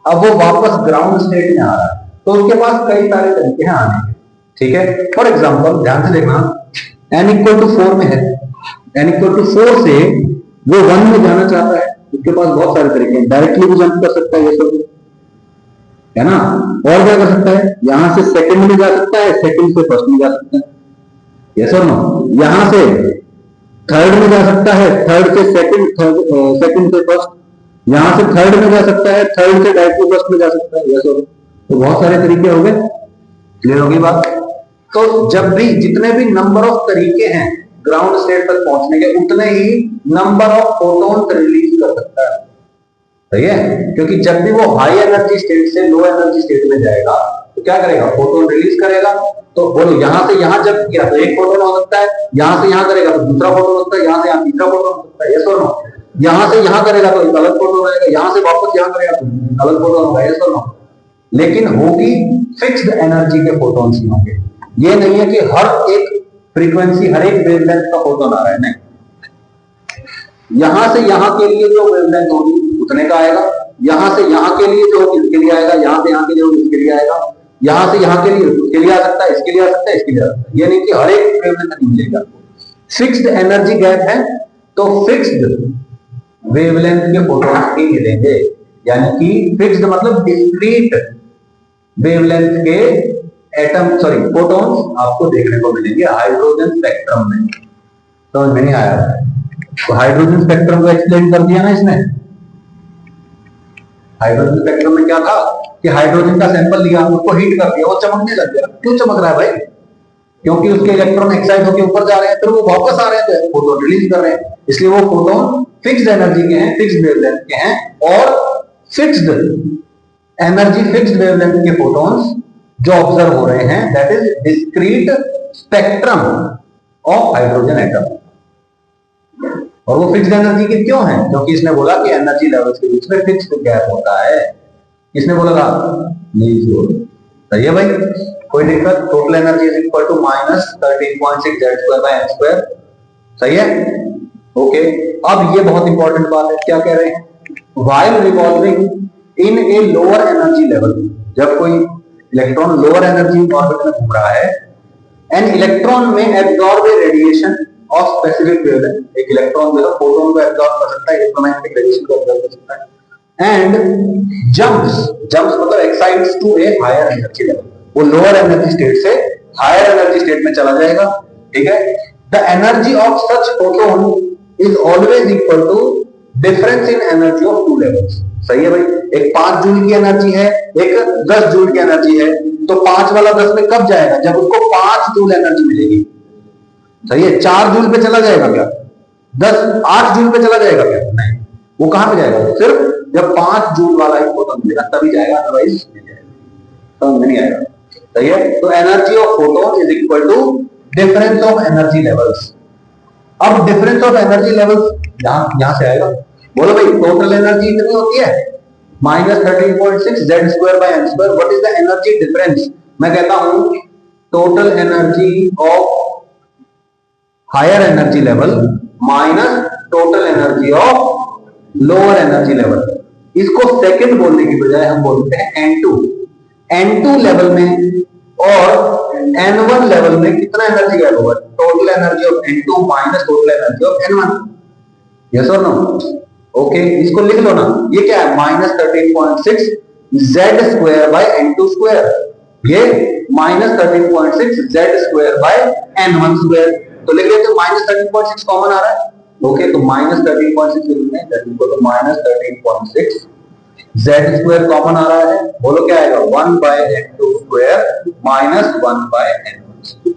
अब वो वापस ग्राउंड स्टेट में आ रहा है, तो उसके पास कई सारे तरीके हैं आने के। ठीक है, फॉर एग्जांपल ध्यान से देखना, n इक्वल टू 4 में है, n इक्वल टू 4 से वो 1 में जाना चाहता है, उसके पास बहुत सारे तरीके हैं, डायरेक्टली भी जंप कर सकता है ये सब, है ना, और क्या कर सकता है, यहां से सेकंड में जा सकता है, सेकंड से फर्स्ट में जा सकता है, यस और नो, यहां से थर्ड में जा सकता है, थर्ड से सेकंड, सेकंड से फर्स्ट, यहां से थर्ड में जा सकता है, थर्ड से डायरेक्टली फर्स्ट में जा सकता है, यस और नो। तो बहुत सारे तरीके हो गए, क्लियर होगी बात। तो जब भी जितने भी नंबर ऑफ तरीके हैं ग्राउंड स्टेट तक पहुंचने के, उतने ही नंबर ऑफ फोटॉन्स रिलीज कर सकता है, सही है, क्योंकि जब भी वो हाई एनर्जी स्टेट से लो एनर्जी स्टेट में जाएगा तो क्या करेगा, फोटोन रिलीज करेगा। तो बोलो यहां से यहां जब किया तो एक फोटोन हो सकता है, यहां से यहां करेगा तो दूसरा फोटोन हो सकता है, यहां से यहां तीसरा फोटोन हो सकता है, यस और नो, यहां से यहां करेगा तो एक अलग फोटोन आएगा, यहां से वापस यहां करेगा तो अलग फोटोन होगा, यस और नो। लेकिन होगी फिक्स्ड एनर्जी के फोटोन्स ही होंगे, ये नहीं है कि हर एक फ्रीक्वेंसी हर एक वेवलेंथ का फोटोन आ रहा है, नहीं, यहां से यहां के लिए जो वेवलेंथ होगी उतने का आएगा, यहां से यहां के लिए जो इसके लिए आएगा, यहां से यहां के लिए इसके लिए आएगा, यहां से यहां के लिए इसके लिए आ सकता है, इसके लिए आ सकता है, इसके लिए आ सकता है, ये नहीं कि हर एक वेवलेंथ नहीं मिलेगा। फिक्स्ड एनर्जी गैप है तो फिक्स्ड वेवलेंथ के फोटॉन्स ही मिलेंगे, यानी कि फिक्स्ड मतलब डिस्क्रीट वेवलेंथ के एटम सॉरी फोटॉन्स आपको देखने को मिलेंगे हाइड्रोजन स्पेक्ट्रम में। समझ में नहीं आया तो हाइड्रोजन स्पेक्ट्रम को एक्सप्लेन कर दिया ना इसने। हाइड्रोजन स्पेक्ट्रम में क्या था कि हाइड्रोजन का सैंपल लिया, उसको हीट कर दिया, वो चमकने लग गया। क्यों चमक रहा है भाई? क्योंकि उसके इलेक्ट्रॉन एक्साइट होकर ऊपर जा रहे हैं, फिर वो वापस आ रहे हैं तो फोटोन रिलीज कर रहे हैं, इसलिए वो फोटोन फिक्स्ड एनर्जी के हैं, फिक्स्ड वेवलेंथ के हैं, और फिक्स्ड एनर्जी फिक्स्ड वेवलेंथ के फोटॉन्स जो ऑब्जर्व हो रहे हैं that is discrete spectrum of hydrogen atom. और वो फिक्स्ड एनर्जी के क्यों है? क्योंकि इसने बोला कि एनर्जी लेवल्स के बीच में फिक्स्ड गैप होता है। किसने बोला था? नील्स बोल। सही है भाई, कोई दिक्कत? Total energy is equal to -13.6 Z²/m²। सही है, ओके। अब ये बहुत इंपॉर्टेंट बात है, क्या कह रहे हैं? व्हाइल रिवॉल्विंग इन ए लोअर एनर्जी लेवल, जब कोई इलेक्ट्रॉन लोअर एनर्जी ऑर्बिट में घूम रहा है, एन इलेक्ट्रॉन में absorb A radiation of specific wavelength, एक इलेक्ट्रॉन जो है फोटोन को एब्जॉर्ब कर सकता है, इलेक्ट्रोमैग्नेटिक रेडिएशन को एब्जॉर्ब कर सकता है, एंड जंप्स मतलब excites to a higher energy level, वो लोअर एनर्जी स्टेट से हायर एनर्जी स्टेट में चला जाएगा। ठीक है, the energy of such photon is always equal to difference in energy of two levels. सही है भाई, एक 5 जूल की एनर्जी है, एक 10 जूल की एनर्जी है, तो 5 वाला 10 में कब जाएगा? जब उसको 5 जूल एनर्जी मिलेगी। सही है, 4 जूल पे चला जाएगा क्या? 8 जूल पे चला जाएगा क्या? नहीं, वो कहां पे जाएगा? सिर्फ जब 5 जूल वाला ही फोटोन मिलेगा तभी जाएगा, अदरवाइज नहीं जाएगा। समझ नहीं आएगा। सही है, तो energy of photon is equal to difference of energy levels. अब डिफरेंस ऑफ एनर्जी लेवल्स यहां से आएगा। बोलो भाई, टोटल एनर्जी कितनी होती है? -13.6 Z²/m²। What is the energy difference? मैं कहता हूं total energy of higher energy level minus total energy of lower energy level. इसको सेकंड बोलने की बजाय हम बोलते हैं N2। N2 लेवल में और N1 लेवल में कितना एनर्जी गैप होगा? Total energy of N2 minus total energy of N1। Yes और नो? ओके, इसको लिख लो ना, ये क्या है? -13.6 Z²/n2²। ये -13.6 Z²/n1²। तो लिख लेते हैं -13.6 कॉमन आ रहा है। ओके, तो -13.6 लिखते हैं, that equal to -13.6 Z² common आ रहा है। बोलो क्या आएगा? 1/n2² minus 1/n1²।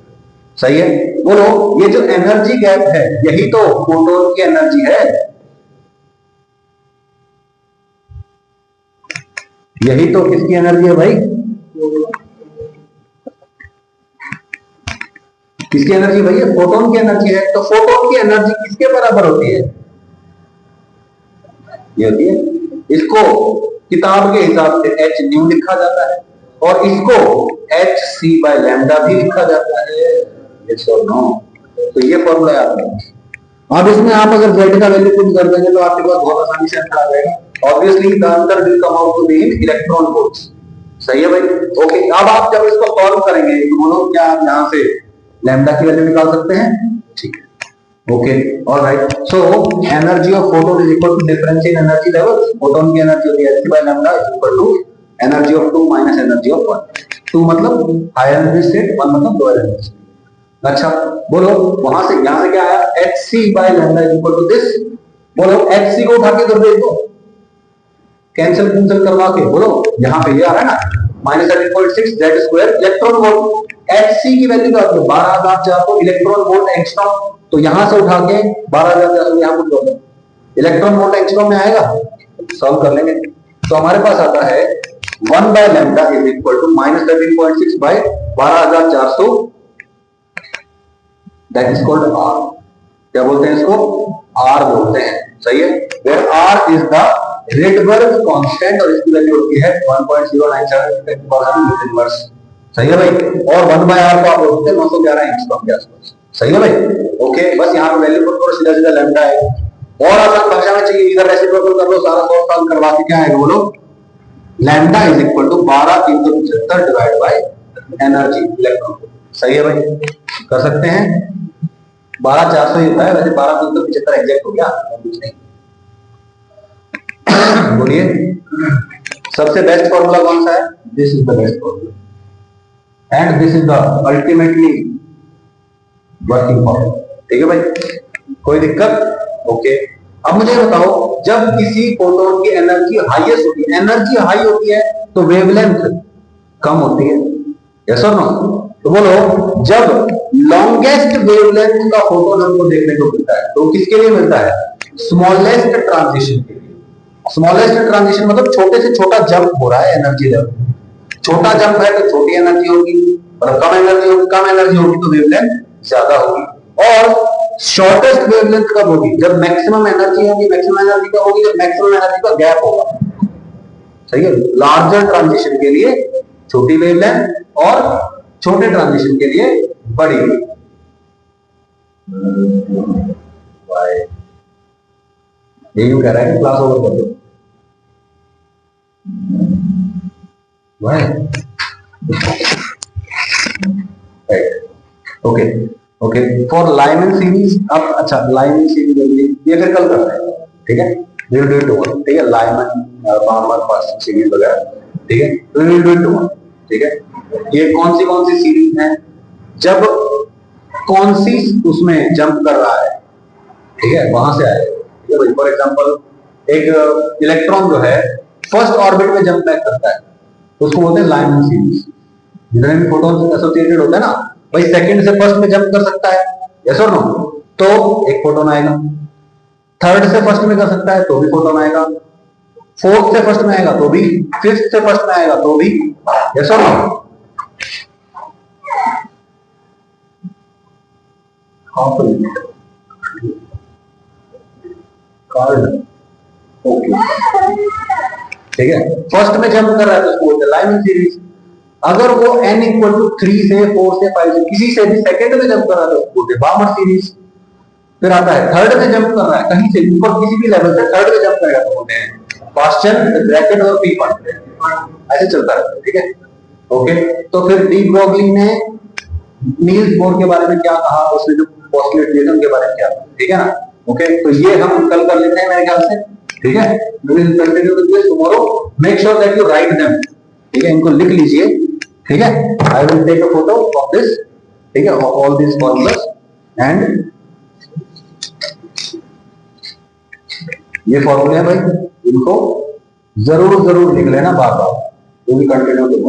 सही है, बोलो ये जो एनर्जी गैप है यही तो फोटोन की एनर्जी है, यही तो किसकी एनर्जी है भाई? किसकी एनर्जी भाई? फोटोन की एनर्जी है। तो फोटोन की एनर्जी किसके बराबर होती है? ये होती है, इसको किताब के हिसाब से h न्यू लिखा जाता है और इसको hc/λ भी लिखा जाता है। यस और नो? तो ये फॉर्मूला याद रखना। अब इसमें आप अगर z का वैल्यू पुट कर देंगे तो आपके पास बहुत आसानी से आंसर आ जाएगा। Obviously the answer will come out to be in electron volts. सही है भाई। ओके, अब आप जब इसको सॉल्व करेंगे तो बोलो क्या आप यहां से लैम्डा की वैल्यू निकाल सकते हैं? ठीक है, okay, all right. So energy of photon is equal to difference in energy level. Photon की एनर्जी होती है h by lambda is equal to energy of 2 minus energy of 1। 2 मतलब हायर एनर्जी स्टेट, 1 मतलब लोअर एनर्जी स्टेट। अच्छा, बोलो वहां से यहां से क्या आया? hc by lambda is equal to this. बोलो hc को उठा के कर दे दो, कैंसिल करवा के बोलो, यहां पे ये आ रहा है ना -13.6 z square electron volt. hc की वैल्यू क्या होती है? 12400 इलेक्ट्रॉन वोल्ट एंगस्ट्रॉम। तो यहां से उठा के 12400 यहां पुट करो, इलेक्ट्रॉन वोल्ट एंगस्ट्रॉम में आएगा। सॉल्व कर लेंगे तो हमारे पास आता है 1 by lambda is equal to -13.6 by 12400, that is called r। क्या बोलते हैं इसको? r बोलते हैं। सही है, where r is the Rydberg constant और इसकी वैल्यू होती है 1.097 मीटर इनवर्स। सही है भाई। और 1 by r को आप बोलते हैं 911 एंगस्ट्रॉम के आसपास। सही है भाई। ओके, बस यहां पे वैल्यू पुट करो, सीधा सीधा लैम्डा है। और आसान भाषा में चाहिए इधर रेसिप्रोकल कर लो, सारा सॉल्व करवा के क्या आएगा बोलो? Lambda is equal to 12375 divide by energy electron. सही है भाई, कर सकते हैं। 12400 ही होता है वैसे, 12375 एग्जैक्ट हो गया, कुछ नहीं। बोलिए सबसे बेस्ट फॉर्मूला कौन सा है? This is the best formula and this is the ultimately working formula. ठीक है भाई, कोई दिक्कत? ओके, अब मुझे बताओ जब किसी फोटोन की एनर्जी हाईएस्ट होती है, एनर्जी हाई होती है तो वेवलेंथ कम होती है, यस और नो? तो बोलो जब लॉन्गेस्ट वेवलेंथ का फोटोन हमको देखने को मिलता है तो किसके लिए मिलता है? स्मॉलेस्ट ट्रांजिशन के लिए। स्मॉलेस्ट ट्रांजिशन मतलब छोटे से छोटा जंप हो रहा है एनर्जी लेवल। छोटा जंप है तो छोटी एनर्जी होगी, और कम एनर्जी होगी तो वेवलेंथ ज्यादा होगी। और शॉर्टेस्ट वेवलेंथ कब होगी? जब मैक्सिमम एनर्जी होगी। मैक्सिमम एनर्जी कब होगी? जब मैक्सिमम एनर्जी का गैप होगा। सही है, लार्जर ट्रांजिशन के लिए छोटी वेवलेंथ और छोटे ट्रांजिशन के लिए बड़ी। ये यूं कह रहा है कि क्लास ओवर कर दो। Okay okay, for Lyman series. अब अच्छा, लाइमन सीरीज ये फिर कल करते हैं, ठीक है? विल डू इट टुमारो, ठीक है? लाइमन बार्मर फर्स्ट सीरीज वगैरह, ठीक है? विल डू इट टुमारो, ठीक है? ये कौन सी सीरीज है? जब कौन सी उसमें जंप कर रहा है, ठीक है, वहां से आए। फॉर एग्जांपल एक इलेक्ट्रॉन जो है फर्स्ट ऑर्बिट में जंप बैक करता है, उसको बोलते हैं लाइमन सीरीज। जितने भी फोटोन एसोसिएटेड होते हैं ना, भाई सेकंड से फर्स्ट में जंप कर सकता है, यस और नो? तो एक फोटोन आएगा। थर्ड से फर्स्ट में कर सकता है तो भी फोटोन आएगा। फोर्थ से फर्स्ट में आएगा तो भी, फिफ्थ से फर्स्ट में आएगा तो भी, यस और नो? ओके, ठीक है? फर्स्ट में जंप कर रहा है तो उसको बोलते हैं लाइमन सीरीज। अगर वो n इक्वल टू 3 से 4 से 5 से किसी से भी सेकंड में जंप कर रहा है तो उसको बोलते हैं बार्मर सीरीज। फिर आता है थर्ड में जंप कर रहा है, कहीं से ऊपर किसी भी लेवल से थर्ड में जंप करेगा तो बोलते हैं पास्चन, ब्रैकेट और पी पॉइंट, ऐसे चलता है, ठीक है? ओके, तो फिर डी ब्रोगली ने नील्स बोर के बारे में क्या कहा, उसने जो पोस्टुलेट दिए थे उनके बारे में क्या, ठीक है ना? ओके, तो ये हम कल कर लेते हैं मेरे ख्याल से, ठीक है? We will continue with this tomorrow. Make sure that you write them, ठीक है? इनको लिख लीजिए, ठीक है? I will take a photo of this, ठीक है, ऑल दिस फॉर्मूलास एंड ये फॉर्मूले हैं भाई, इनको जरूर लिख लेना बार बार। We will continue tomorrow.